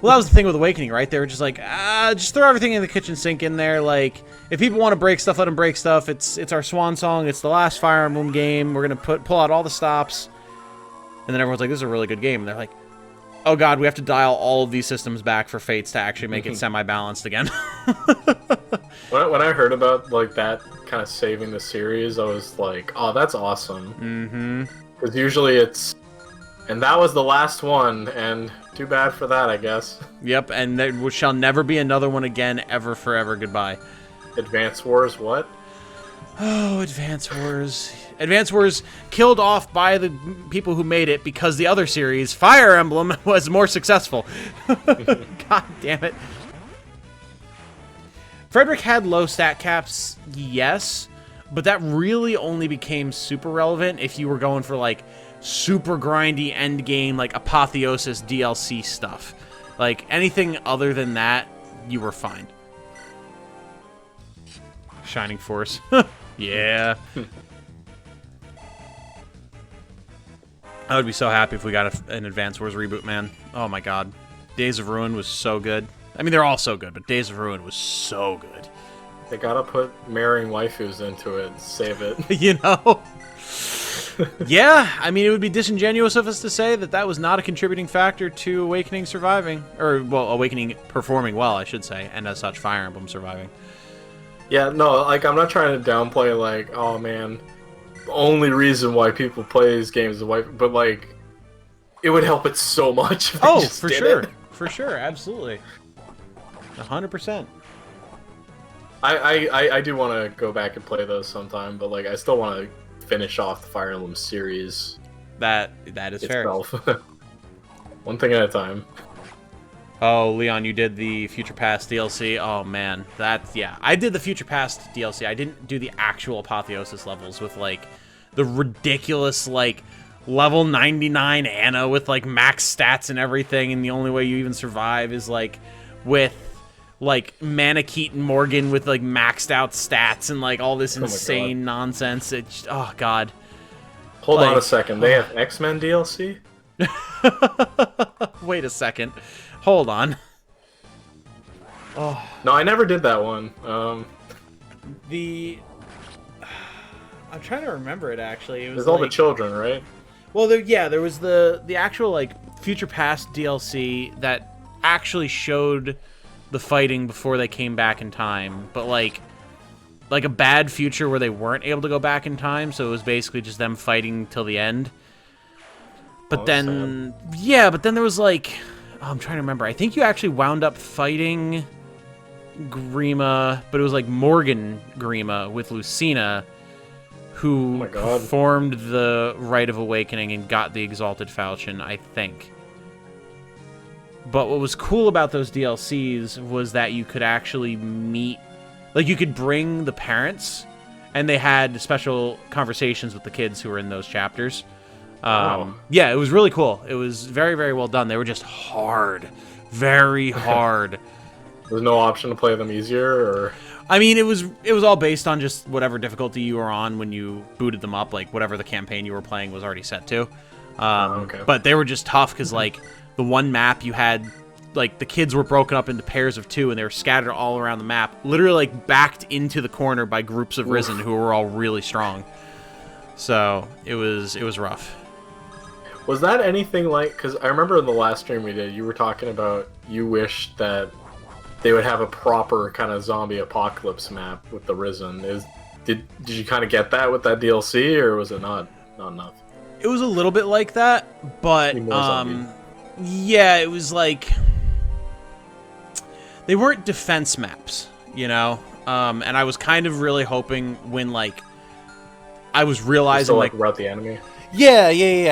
Well, that was the thing with Awakening, right? They were just like, just throw everything in the kitchen sink in there. Like, if people want to break stuff, let them break stuff. It's our swan song. It's the last Fire Emblem game. We're going to pull out all the stops. And then everyone's like, this is a really good game. And they're like, oh, God, we have to dial all of these systems back for Fates to actually make it semi-balanced again. When I heard about, like, that kind of saving the series, I was like, oh, that's awesome. Mm-hmm. Because usually it's... And that was the last one, and too bad for that, I guess. Yep, and there shall never be another one again, ever, forever. Goodbye. Advance Wars, what? Oh, Advance Wars. Advance Wars killed off by the people who made it because the other series, Fire Emblem, was more successful. God damn it. Frederick had low stat caps, yes, but that really only became super relevant if you were going for, like, super grindy end game, like apotheosis DLC stuff. Like, anything other than that, you were fine. Shining Force. Yeah. I would be so happy if we got an Advance Wars reboot, man. Oh my god. Days of Ruin was so good. I mean, they're all so good, but Days of Ruin was so good. They gotta put marrying waifus into it and save it. You know? Yeah, I mean, it would be disingenuous of us to say that that was not a contributing factor to Awakening surviving. Or, well, Awakening performing well, I should say, and as such, Fire Emblem surviving. Yeah, no, like, I'm not trying to downplay, like, oh man, the only reason why people play these games is wife, but, like, it would help it so much if they just for did sure. it. For sure, absolutely. 100%. I do want to go back and play those sometime, but, like, I still want to finish off the Fire Emblem series. That is itself. fair. One thing at a time. Oh, Leon, you did the Future Past DLC. Oh man, yeah. I did the Future Past DLC. I didn't do the actual Apotheosis levels with like the ridiculous like level 99 Anna with like max stats and everything, and the only way you even survive is like with like Manakete and Morgan with like maxed out stats and like all this insane nonsense. It's oh god. Hold on a second. They have X-Men DLC? Wait a second. Hold on. Oh. No, I never did that one. I'm trying to remember it actually. It was there's all the children, right? Well, there was the actual like Future Past DLC that actually showed the fighting before they came back in time, but like a bad future where they weren't able to go back in time, so it was basically just them fighting till the end. But then, yeah, but then there was like, I'm trying to remember. I think you actually wound up fighting Grima, but it was like Morgan Grima with Lucina, who performed the Rite of Awakening and got the Exalted Falchion, I think. But what was cool about those DLCs was that you could actually meet, like you could bring the parents, and they had special conversations with the kids who were in those chapters. Yeah, it was really cool. It was very, very well done. They were just hard. Very hard. There's no option to play them easier, or... I mean, it was all based on just whatever difficulty you were on when you booted them up, like whatever the campaign you were playing was already set to. But they were just tough, because like the one map you had, like the kids were broken up into pairs of 2, and they were scattered all around the map, literally like backed into the corner by groups of Risen who were all really strong. So it was rough. Was that anything like... Because I remember in the last stream we did, you were talking about you wished that they would have a proper kind of zombie apocalypse map with the Risen. Did you kind of get that with that DLC, or was it not enough? It was a little bit like that, but yeah, it was like they weren't defense maps, you know. And I was kind of really hoping when like I was realizing still, like route the enemy. Yeah,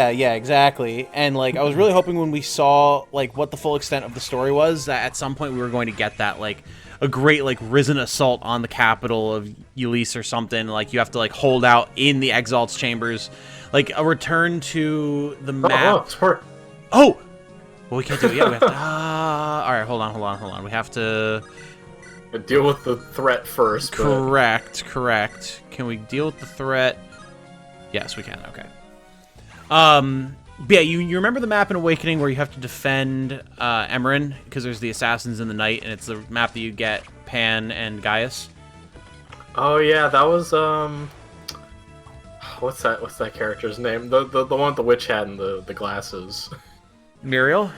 exactly. And like I was really hoping when we saw like what the full extent of the story was, that at some point we were going to get that like a great like Risen assault on the capital of Ulysses or something. Like you have to like hold out in the Exalt's chambers, like a return to the map. Well, we can't do it yet. We have to. All right, hold on. We have to deal with the threat first. Correct. Can we deal with the threat? Yes, we can. Okay. Yeah, you remember the map in Awakening where you have to defend Emerin because there's the assassins in the night, and it's the map that you get Pan and Gaius. Oh yeah, that was what's that character's name? The one with the witch hat and the glasses. Muriel?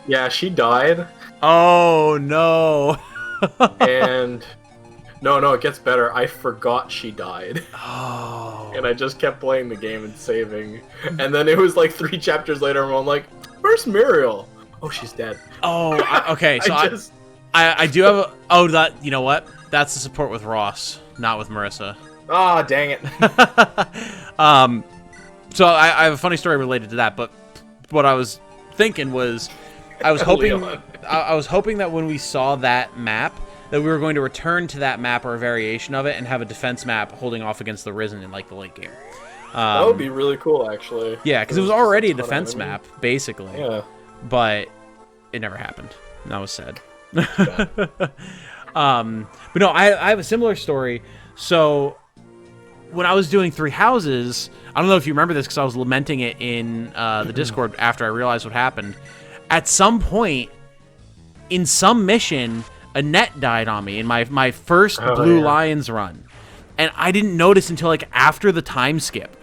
Yeah, she died. Oh no. And no, it gets better. I forgot she died. Oh. And I just kept playing the game and saving. And then it was like 3 chapters later, and I'm like, where's Muriel? Oh, she's dead. Oh, okay. So I do have a... Oh, that... You know what? That's the support with Ross, not with Marissa. Ah, dang it. So I have a funny story related to that, but what I was thinking was... I was hoping that when we saw that map, that we were going to return to that map or a variation of it and have a defense map holding off against the Risen in like the late game. That would be really cool, actually. Yeah, because it was already a defense map, basically. Yeah. But it never happened. That was sad. But no, I have a similar story. So when I was doing 3 Houses, I don't know if you remember this because I was lamenting it in the Discord after I realized what happened. At some point, in some mission, a net died on me in my first Blue Lions run. And I didn't notice until, like, after the time skip.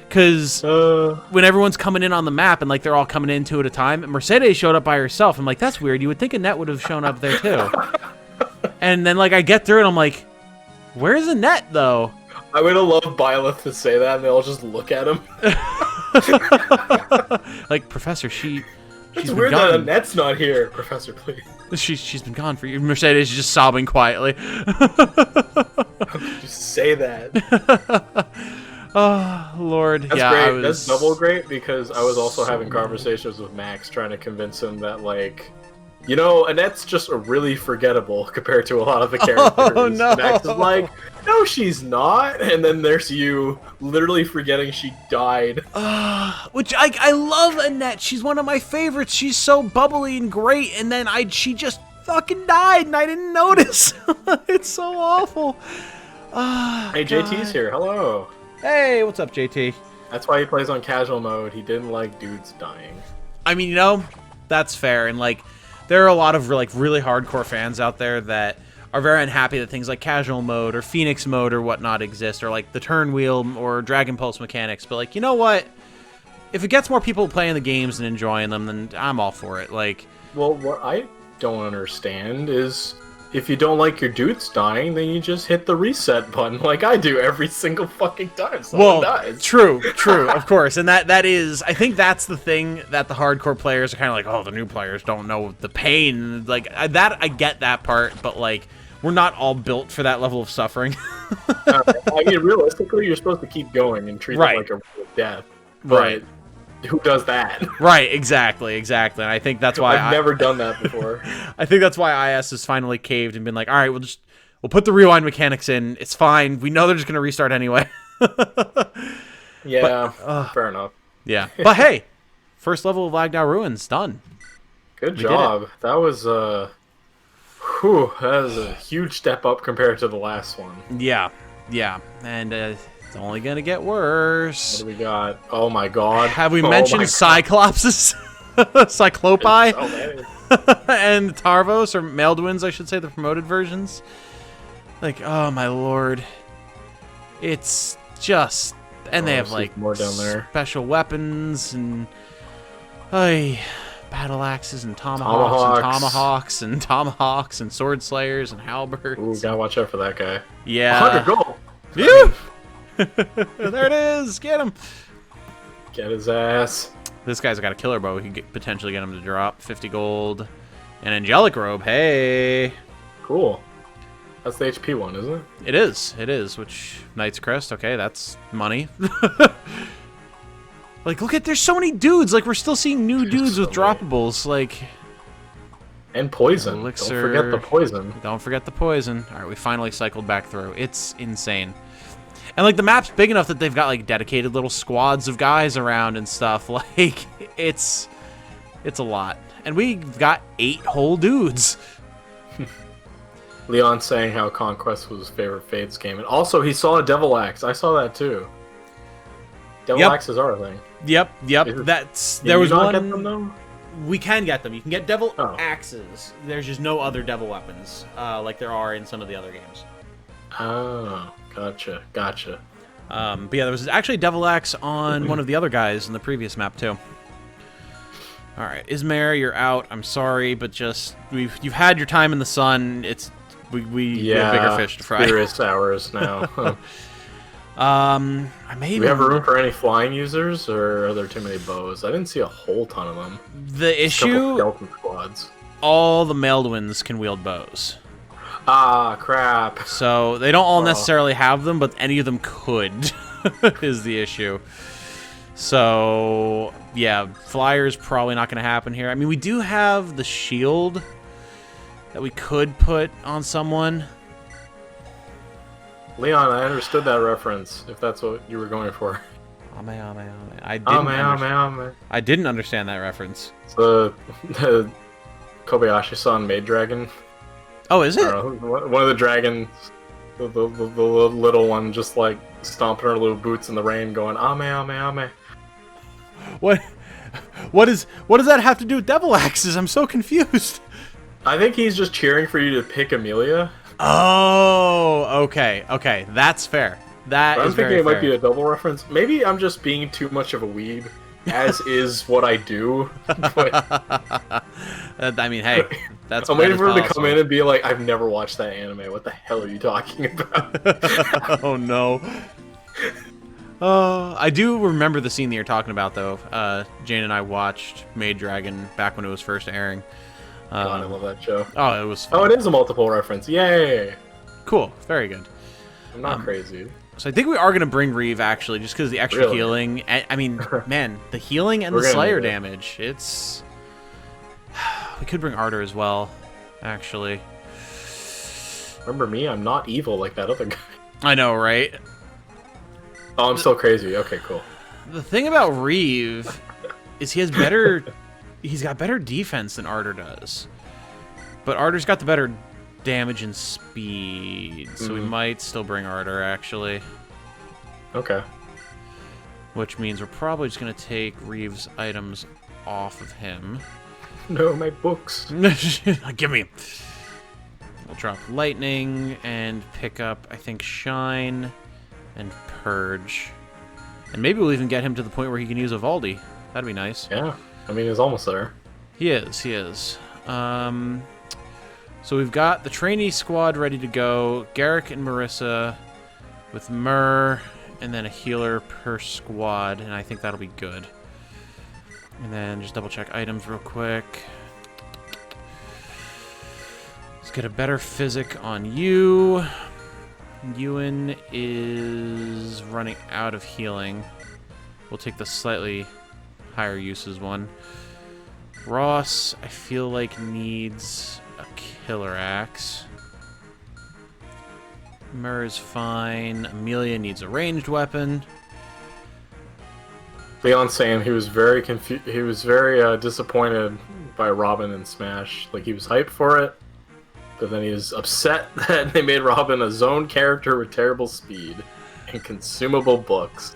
Because when everyone's coming in on the map and, like, they're all coming in two at a time, Mercedes showed up by herself. I'm like, that's weird. You would think a net would have shown up there, too. And then, like, I get through it, and I'm like, where's the net, though? I would have loved Byleth to say that, and they all just look at him. Like, Professor, she's it's been weird gone. that Annette's not here. Professor, please. She's been gone for you. Mercedes is just sobbing quietly. Just say that. Oh, Lord. That's yeah, great. That's double great because I was also having conversations with Max trying to convince him that, like, you know, Annette's just really forgettable compared to a lot of the characters. Oh, no. Max is like, no, she's not. And then there's you literally forgetting she died. Which I love Annette. She's one of my favorites. She's so bubbly and great. And then she just fucking died and I didn't notice. It's so awful. Hey, God. JT's here. Hello. Hey, what's up, JT? That's why he plays on casual mode. He didn't like dudes dying. I mean, you know, that's fair. And, like, there are a lot of, like, really hardcore fans out there that are very unhappy that things like casual mode or Phoenix mode or whatnot exist, or, like, the turn wheel or Dragon Pulse mechanics. But, like, you know what? If it gets more people playing the games and enjoying them, then I'm all for it. Like, well, what I don't understand is if you don't like your dudes dying, then you just hit the reset button like I do every single fucking time someone dies. True, of course. And that is, I think that's the thing that the hardcore players are kind of like, oh, the new players don't know the pain. Like, I get that part, but, like, we're not all built for that level of suffering. I mean, realistically, you're supposed to keep going and treat it like a real death. But right. Who does that? Right, exactly. And I think that's why I've never done that before. I think that's why IS has finally caved and been like, all right, we'll put the rewind mechanics in. It's fine. We know they're just going to restart anyway. Yeah, fair enough. Yeah. But hey, first level of Lagdou Ruins done. Good job. That was that was a huge step up compared to the last one. Yeah. And it's only going to get worse. What do we got? Oh my god. Have we mentioned Cyclopses? Cyclopi? And Tarvos, or Meldwins, I should say, the promoted versions. Like, oh my lord. It's just... And they have, like, more down there. Special weapons and... battle axes and tomahawks and sword slayers and halberds. Ooh, gotta watch out for that guy. Yeah. 100 gold! Phew! There it is! Get him! Get his ass. This guy's got a killer bow. We could potentially get him to drop 50 gold. An angelic robe. Hey! Cool. That's the HP one, isn't it? It is. Which, Knight's Crest. Okay, that's money. Like, look at, there's so many dudes. Like, we're still seeing new dudes with droppables. Like... And poison. Elixir. Don't forget the poison. Don't forget the poison. Alright, we finally cycled back through. It's insane. And, like, the map's big enough that they've got, like, dedicated little squads of guys around and stuff. Like, it's a lot. And we've got 8 whole dudes. Leon saying how Conquest was his favorite Fades game. And also, he saw a Devil Axe. I saw that, too. Devil Axes are a thing. Yep. There was one... Get them, though? We can get them. You can get devil axes. There's just no other devil weapons, like there are in some of the other games. Oh, gotcha. But yeah, there was actually a devil axe on one of the other guys in the previous map too. All right, Ismare, you're out. I'm sorry, but just you've had your time in the sun. We have bigger fish to fry. Furious hours now. Do we have room for any flying users, or are there too many bows? I didn't see a whole ton of them. The issue, skeleton squads. All the Meldwins can wield bows. Ah, crap. So they don't all necessarily have them, but any of them could, is the issue. So, yeah, Flyer's probably not going to happen here. I mean, we do have the shield that we could put on someone. Leon, I understood that reference, if that's what you were going for. I didn't understand that reference. It's the Kobayashi-san Maid Dragon. Oh, is it? One of the dragons, the little one, just like stomping her little boots in the rain, going ame. What does that have to do with devil axes? I'm so confused. I think he's just cheering for you to pick Amelia. Oh, okay. That's fair. That I'm is thinking very it might fair. be a double reference. Maybe I'm just being too much of a weeb, as is what I do. But I mean, hey, that's. I'm that waiting is for him to possible. come in and be like, "I've never watched that anime. What the hell are you talking about?" Oh no. I do remember the scene that you're talking about, though. Jane and I watched Maid Dragon back when it was first airing. God, I love that show. Oh, it was fun. Oh, it is a multiple reference. Yay! Cool. Very good. I'm not crazy. So I think we are going to bring Reeve, actually, just because the extra Really? healing. I mean, man, the healing and We're the gonna Slayer need it. damage. It's... We could bring Ardor as well, actually. Remember me? I'm not evil like that other guy. I know, right? Oh, I'm still crazy. Okay, cool. The thing about Reeve is he has better... He's got better defense than Ardor does. But Ardor's got the better damage and speed, so we might still bring Ardor, actually. Okay. Which means we're probably just going to take Reeve's items off of him. No, my books. Give me. We'll drop Lightning and pick up, I think, Shine and Purge. And maybe we'll even get him to the point where he can use Evaldi. That'd be nice. Yeah. I mean, he's almost there. He is. So we've got the trainee squad ready to go. Garrick and Marissa with Myrrh, and then a healer per squad, and I think that'll be good. And then just double check items real quick. Let's get a better physic on you. Ewan is running out of healing. We'll take the slightly higher uses one. Ross, I feel like, needs a killer axe. Myrrh is fine. Amelia needs a ranged weapon. Leon's saying he was very he was very disappointed by Robin and Smash. Like, he was hyped for it, but then he was upset that they made Robin a zone character with terrible speed and consumable books.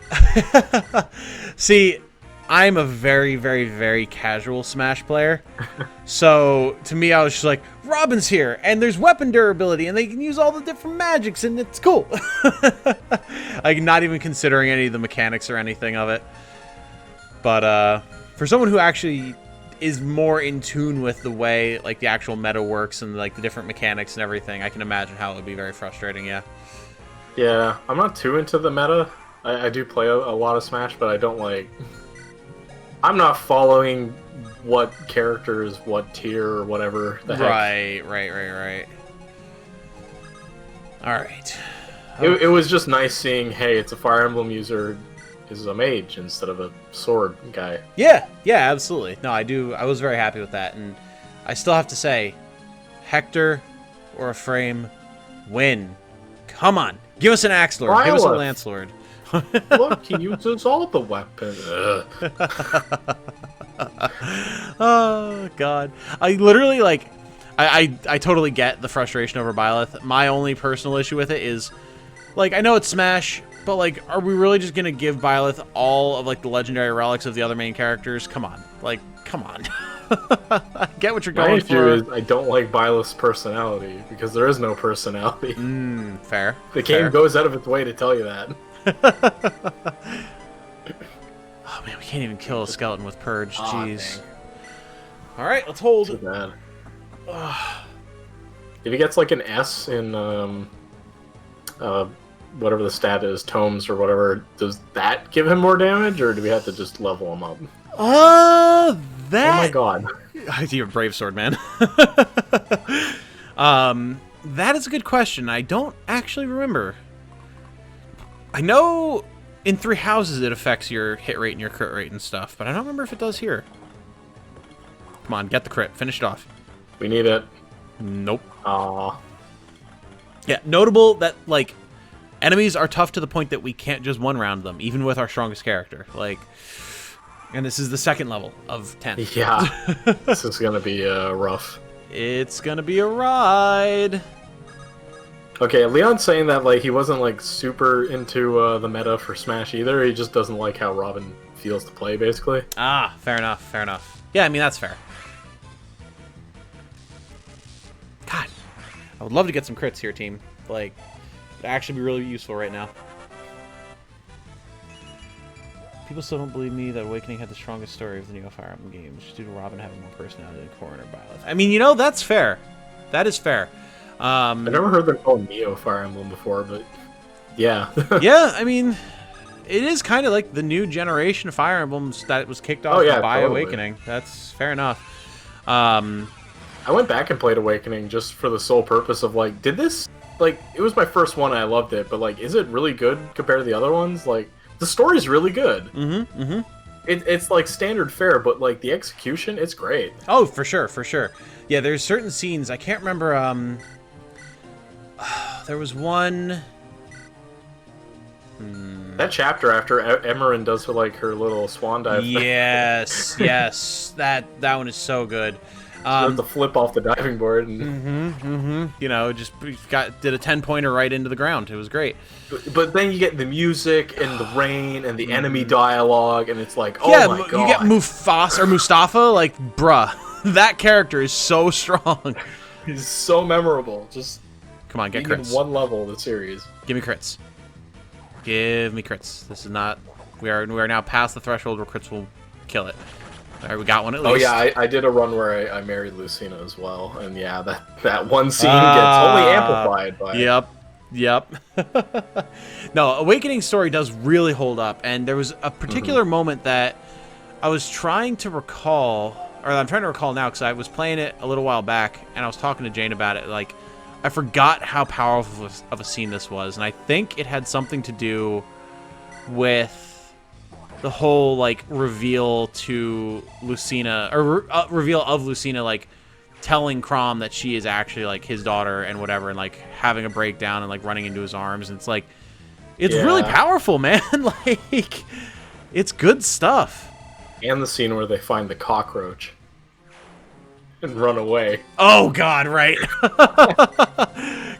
See, I'm a very, very, very casual Smash player. So, to me, I was just like, Robin's here, and there's weapon durability, and they can use all the different magics, and it's cool. Like, not even considering any of the mechanics or anything of it. But, for someone who actually is more in tune with the way, like, the actual meta works and, like, the different mechanics and everything, I can imagine how it would be very frustrating, yeah. Yeah, I'm not too into the meta. I do play a lot of Smash, but I don't, like... I'm not following what characters, what tier, or whatever the heck. Right. Alright. It was just nice seeing, hey, it's a Fire Emblem user is a mage instead of a sword guy. Yeah, absolutely. No, I was very happy with that, and I still have to say, Hector or Ephraim, win. Come on, give us an Axe Lord, give us a Lance Lord. Look, he uses all the weapons. Oh God, I literally like, I totally get the frustration over Byleth. My only personal issue with it is, like, I know it's Smash, but like, are we really just gonna give Byleth all of like the legendary relics of the other main characters? Come on, like, come on. I get what you're My going issue for. is I don't like Byleth's personality because there is no personality. Fair. The game goes out of its way to tell you that. Oh man, we can't even kill a skeleton with Purge. Jeez. Dang. All right, let's Too hold. bad. If he gets like an S in whatever the stat is, tomes or whatever, does that give him more damage, or do we have to just level him up? That. Oh my god. You're a brave sword, man. That is a good question. I don't actually remember. I know in 3 houses it affects your hit rate and your crit rate and stuff, but I don't remember if it does here. Come on, get the crit. Finish it off. We need it. Nope. Aw. Yeah, notable that, like, enemies are tough to the point that we can't just one-round them, even with our strongest character. Like, and this is the 2nd level of 10. Yeah. This is gonna be rough. It's gonna be a ride. Okay, Leon's saying that like he wasn't like super into the meta for Smash either. He just doesn't like how Robin feels to play, basically. Ah, fair enough, fair enough. Yeah, I mean, that's fair. I would love to get some crits here, team. Like, it'd actually be really useful right now. People still don't believe me that Awakening had the strongest story of the new Fire Emblem games, just due to Robin having more personality than Core and her Byleth. I mean, you know, that's fair. That is fair. I never heard them call Neo Fire Emblem before, but yeah. Yeah, I mean, it is kind of like the new generation of Fire Emblems that was kicked off by totally. Awakening. That's fair enough. I went back and played Awakening just for the sole purpose of, like, did this... Like, it was my first one and I loved it, but, like, is it really good compared to the other ones? Like, the story's really good. Mm-hmm, mm-hmm. It's, like, standard fare, but, like, the execution, it's great. Oh, for sure, for sure. Yeah, there's certain scenes, I can't remember, there was one... That chapter after Emerin does her little swan dive. Yes, yes, that one is so good. The flip off the diving board. And... You know, just did a 10-pointer right into the ground. It was great. But then you get the music and the rain and the enemy dialogue, and it's like, oh my god. You get Mustafa, like, bruh, that character is so strong. He's so memorable. Just come on, get crits. One level of the series. Give me crits. Give me crits. This is not... We are now past the threshold where crits will kill it. All right, we got one at least. Oh yeah, I did a run where I married Lucina as well, and yeah, that one scene gets only amplified by... Yep. No, Awakening story does really hold up, and there was a particular moment that I was trying to recall, or I'm trying to recall now because I was playing it a little while back, and I was talking to Jane about it, like... I forgot how powerful of a scene this was, and I think it had something to do with the whole, like, reveal to Lucina, or reveal of Lucina, like, telling Crom that she is actually, like, his daughter and whatever, and, like, having a breakdown and, like, running into his arms, and it's, like, it's really powerful, man. Like, it's good stuff. And the scene where they find the cockroach. And run away. Oh, God, right.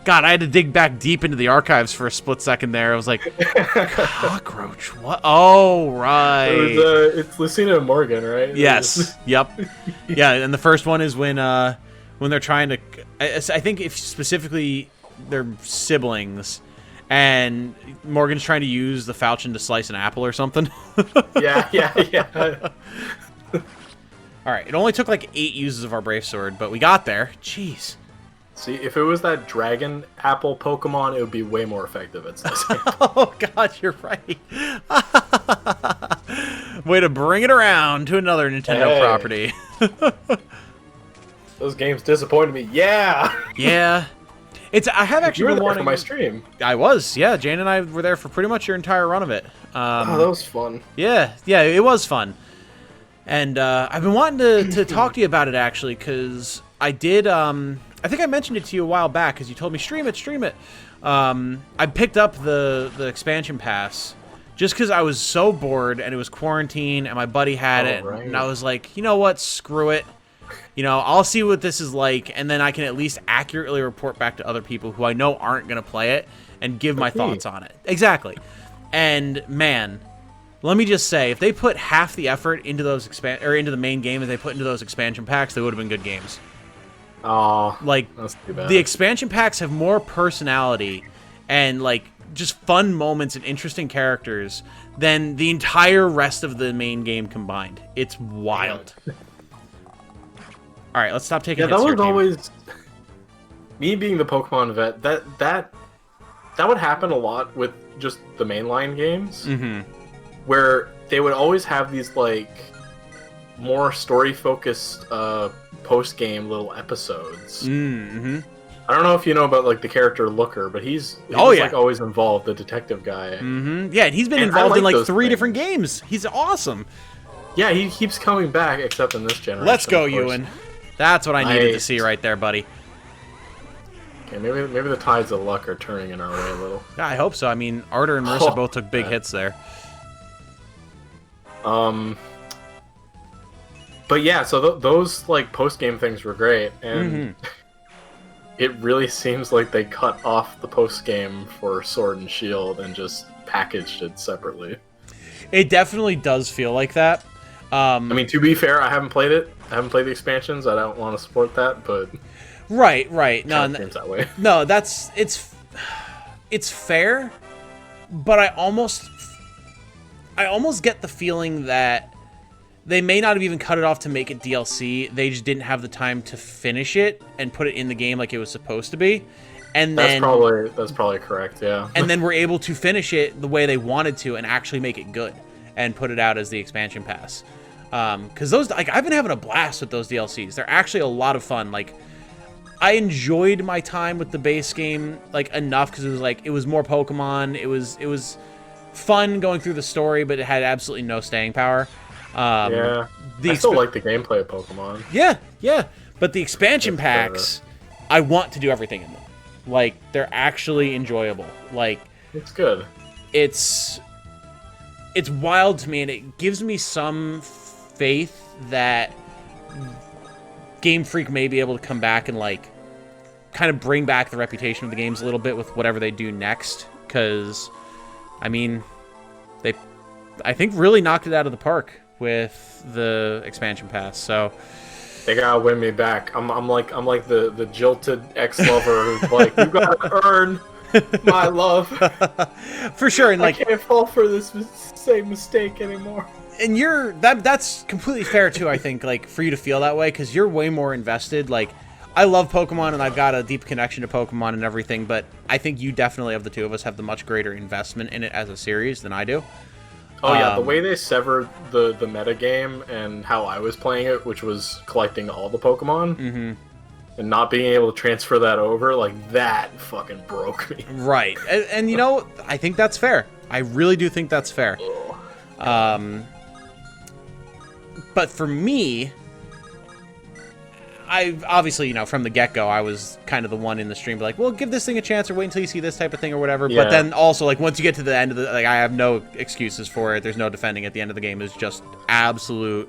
God, I had to dig back deep into the archives for a split second there. I was like, cockroach, what? Oh, right. It's Lucina and Morgan, right? Yes, yep. Yeah, and the first one is when they're trying to... I think if specifically they're siblings, and Morgan's trying to use the falchion to slice an apple or something. Yeah. Alright, it only took like 8 uses of our Brave Sword, but we got there. Jeez. See, if it was that dragon apple Pokemon, it would be way more effective at slicing. Oh god, you're right. Way to bring it around to another Nintendo property. Those games disappointed me. Yeah! Yeah. I have actually been wanting... wanting... for my stream. I was, yeah. Jane and I were there for pretty much your entire run of it. Oh, that was fun. Yeah, it was fun. And I've been wanting to talk to you about it, actually, because I did... I think I mentioned it to you a while back, because you told me, stream it. I picked up the expansion pass just because I was so bored, and it was quarantine, and my buddy had it, right. and I was like, you know what, screw it. You know, I'll see what this is like, and then I can at least accurately report back to other people who I know aren't going to play it, and give my thoughts on it. Exactly. And, man... Let me just say, if they put half the effort into those into the main game as they put into those expansion packs, they would have been good games. Oh, like that's too bad. The expansion packs have more personality and like just fun moments and interesting characters than the entire rest of the main game combined. It's wild. All right, let's stop taking hits here, that was always me being the Pokemon vet. That would happen a lot with just the mainline games. Mm-hmm. Where they would always have these, like, more story-focused post-game little episodes. Mm-hmm. I don't know if you know about, like, the character Looker, but he's like, always involved, the detective guy. Mm-hmm. Yeah, and he's been involved in, like, 3 different games. He's awesome. Yeah, he keeps coming back, except in this generation. Let's go, Ewan. That's what I needed to see right there, buddy. Okay, maybe the tides of luck are turning in our way a little. Yeah, I hope so. I mean, Arter and Marissa both took big hits there. But yeah, so those like post-game things were great, and it really seems like they cut off the post-game for Sword and Shield and just packaged it separately. It definitely does feel like that. I mean, to be fair, I haven't played it, I haven't played the expansions. I don't want to support that, but Right. No, it seems that way. no, it's fair, but I almost get the feeling that they may not have even cut it off to make it DLC. They just didn't have the time to finish it and put it in the game like it was supposed to be. And then that's probably correct, yeah. And then we're able to finish it the way they wanted to and actually make it good and put it out as the expansion pass. Because those, like, I've been having a blast with those DLCs. They're actually a lot of fun. Like, I enjoyed my time with the base game, like, enough because it was more Pokemon. It was fun going through the story, but it had absolutely no staying power. Yeah, I still like the gameplay of Pokemon. Yeah. But the expansion packs, I want to do everything in them. Like, they're actually enjoyable. Like, it's good. It's wild to me, and it gives me some faith that Game Freak may be able to come back and, like, kind of bring back the reputation of the games a little bit with whatever they do next. Because, I mean, they, I think, really knocked it out of the park with the expansion pass. So they gotta win me back. I'm like the jilted ex-lover who's like, you gotta earn my love. For sure. And, like, I can't fall for this same mistake anymore. And that's completely fair too, I think, like, for you to feel that way, because you're way more invested. Like, I love Pokemon and I've got a deep connection to Pokemon and everything, but I think you definitely, of the two of us, have the much greater investment in it as a series than I do. Oh yeah, the way they severed the metagame and how I was playing it, which was collecting all the Pokemon, and not being able to transfer that over, like, that fucking broke me. Right. And you know, I think that's fair. I really do think that's fair. But for me, I obviously, you know, from the get-go, I was kind of the one in the stream, like, well, give this thing a chance or wait until you see this type of thing or whatever. Yeah. But then also, like, once you get to the end of the, like, I have no excuses for it. There's no defending at the end of the game. It's just absolute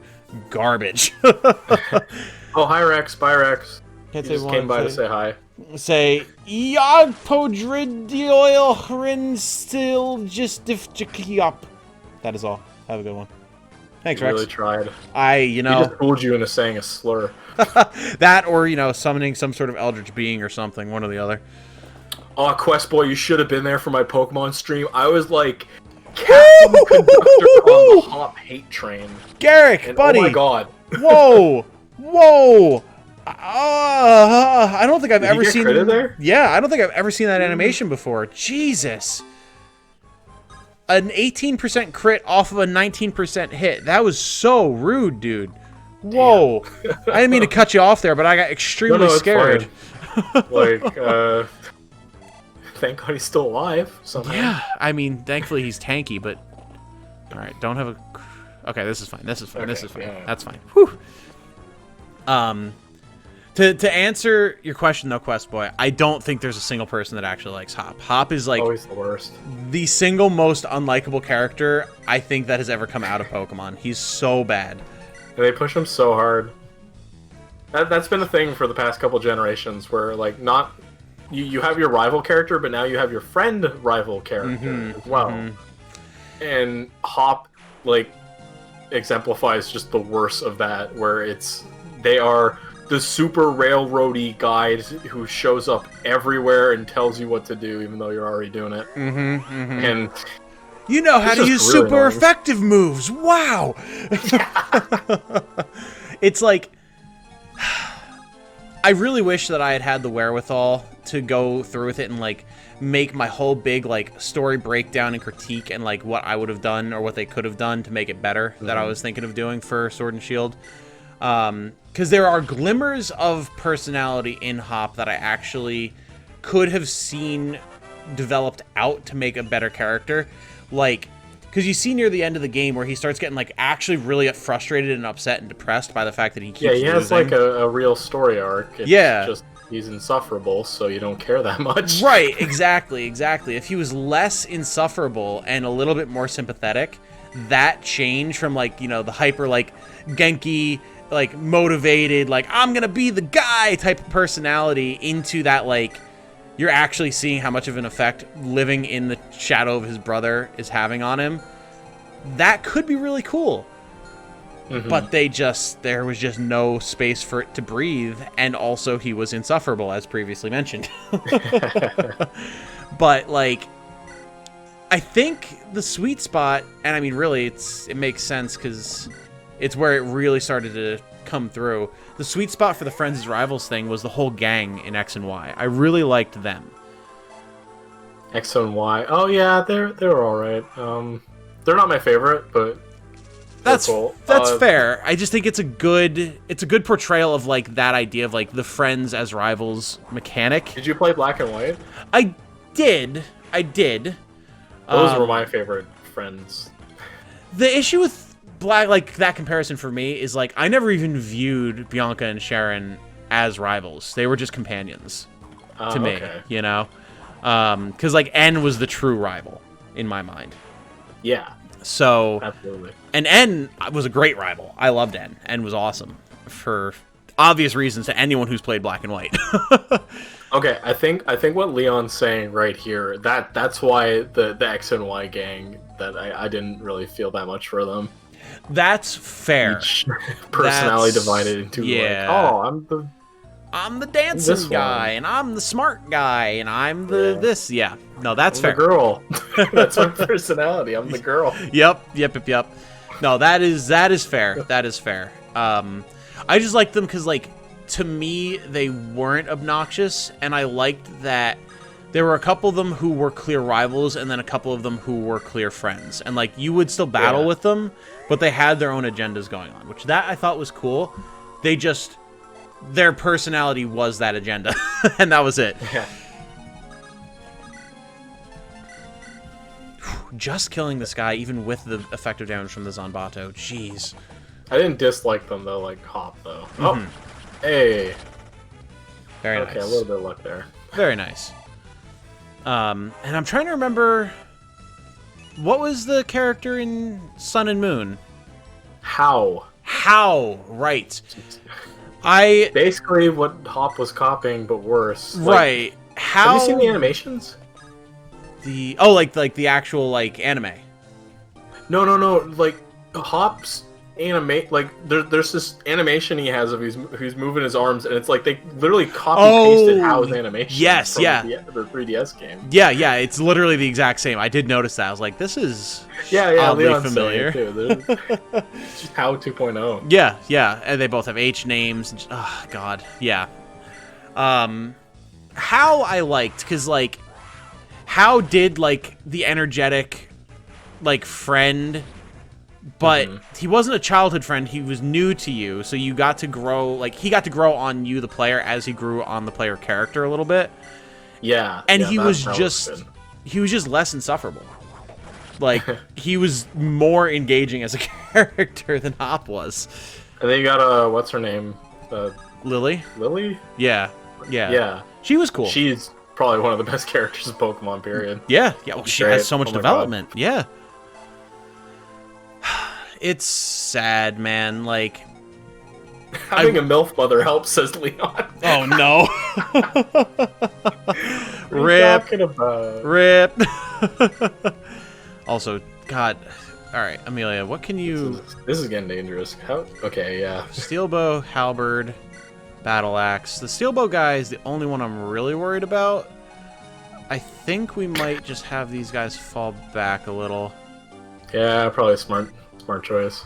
garbage. Oh, hi, Rex. Bye, Rex. He just came by to say hi. Say, Yag podridioil still just up. That is all. Have a good one. Thanks, Rex. Really tried. You know... He just fooled you into saying a slur. That, or, you know, summoning some sort of eldritch being or something, one or the other. Oh, Quest Boy, you should have been there for my Pokemon stream. I was like, Captain Conductor on the Hop hate train. Garrick, and, buddy! Oh my god. Whoa! I don't think I've ever seen... Did you get credit there? Yeah, I don't think I've ever seen that animation before. Jesus. An 18% crit off of a 19% hit. That was so rude, dude. Whoa. I didn't mean to cut you off there, but I got extremely scared. Like, thank God he's still alive somehow. Yeah, I mean, thankfully he's tanky, but... Alright, don't have a... Okay, this is fine. This is fine. Okay, this is fine. Yeah. That's fine. Whew. To answer your question, though, Quest Boy, I don't think there's a single person that actually likes Hop. Hop is, like, always the worst. The single most unlikable character I think that has ever come out of Pokemon. He's so bad. And they push him so hard. That's been a thing for the past couple generations, where, like, not... You have your rival character, but now you have your friend rival character as well. And Hop, like, exemplifies just the worst of that, where they are... the super railroady guide who shows up everywhere and tells you what to do, even though you're already doing it. And you know how to use really super effective moves. Wow. It's like, I really wish that I had the wherewithal to go through with it and, like, make my whole big, like, story breakdown and critique and, like, what I would have done or what they could have done to make it better that I was thinking of doing for Sword and Shield. Because there are glimmers of personality in Hop that I actually could have seen developed out to make a better character. Like, because you see near the end of the game where he starts getting, like, actually really frustrated and upset and depressed by the fact that he keeps losing. Yeah, he has, like, a real story arc. It's just he's insufferable, so you don't care that much. Right, exactly. If he was less insufferable and a little bit more sympathetic, that change from, like, you know, the hyper, like, Genki... like, motivated, like, I'm gonna be the guy type of personality into that, like, you're actually seeing how much of an effect living in the shadow of his brother is having on him. That could be really cool. but there was just no space for it to breathe, and also he was insufferable, as previously mentioned. But, like, I think the sweet spot, and I mean, really, it makes sense, because it's where it really started to come through. The sweet spot for the Friends as Rivals thing was the whole gang in X and Y. I really liked them. X and Y. Oh yeah, they're all right. They're not my favorite, but that's cool. That's fair. I just think it's a good portrayal of, like, that idea of, like, the Friends as Rivals mechanic. Did you play Black and White? I did. Those were my favorite Friends. The issue with Black, like, that comparison for me is, like, I never even viewed Bianca and Sharon as rivals. They were just companions to me, okay. you know? Because, like, N was the true rival in my mind. Yeah. So, absolutely. And N was a great rival. I loved N. N was awesome for obvious reasons to anyone who's played Black and White. Okay, I think what Leon's saying right here, that's why the X and Y gang, that I didn't really feel that much for them. That's fair. Each personality divided into yeah. Like, I'm the dancing guy, and I'm the smart guy, and I'm the this. Yeah, no, that's I'm fair. The girl. That's my personality. I'm the girl. Yep. No, that is fair. That is fair. I just liked them because, like, to me, they weren't obnoxious, and I liked that there were a couple of them who were clear rivals, and then a couple of them who were clear friends. And, like, you would still battle with them, but they had their own agendas going on, which that I thought was cool. Their personality was that agenda, and that was it. Yeah. Just killing this guy, even with the effective damage from the Zanbato. Jeez. I didn't dislike them, though, like Hop, though. Oh, hey. Very nice. Okay, a little bit of luck there. Very nice. And I'm trying to remember, what was the character in Sun and Moon? How, right. Basically what Hop was copying, but worse. Right. Like, have you seen the animations? Like the actual, like, anime. No. Like, Hop's like there's this animation he has of he's moving his arms, and it's like they literally copy pasted How's animation. Yes, from yeah. The 3DS game. Yeah. It's literally the exact same. I did notice that. I was like, this is oddly Leon's familiar. Too. It's just How 2.0. Yeah, and they both have H names. Oh God, yeah. How I liked, because, like, How did, like, the energetic, like, friend, but he wasn't a childhood friend. He was new to you, so you got to grow, like, he got to grow on you, the player, as he grew on the player character a little bit. Yeah. And he was just less insufferable. Like, he was more engaging as a character than Hop was. And then you got, what's her name? Lily? Lily? Yeah. She was cool. She's probably one of the best characters in Pokemon, period. Yeah. Well, she has so much development. God. Yeah. It's sad, man. Like, having a MILF mother helps, says Leon. Oh no. Rip. Rip. Also, God. All right, Amelia, what can you... This is getting dangerous. Okay, yeah. Steel bow, halberd, battle axe. The steel bow guy is the only one I'm really worried about. I think we might just have these guys fall back a little. Yeah, probably a smart choice.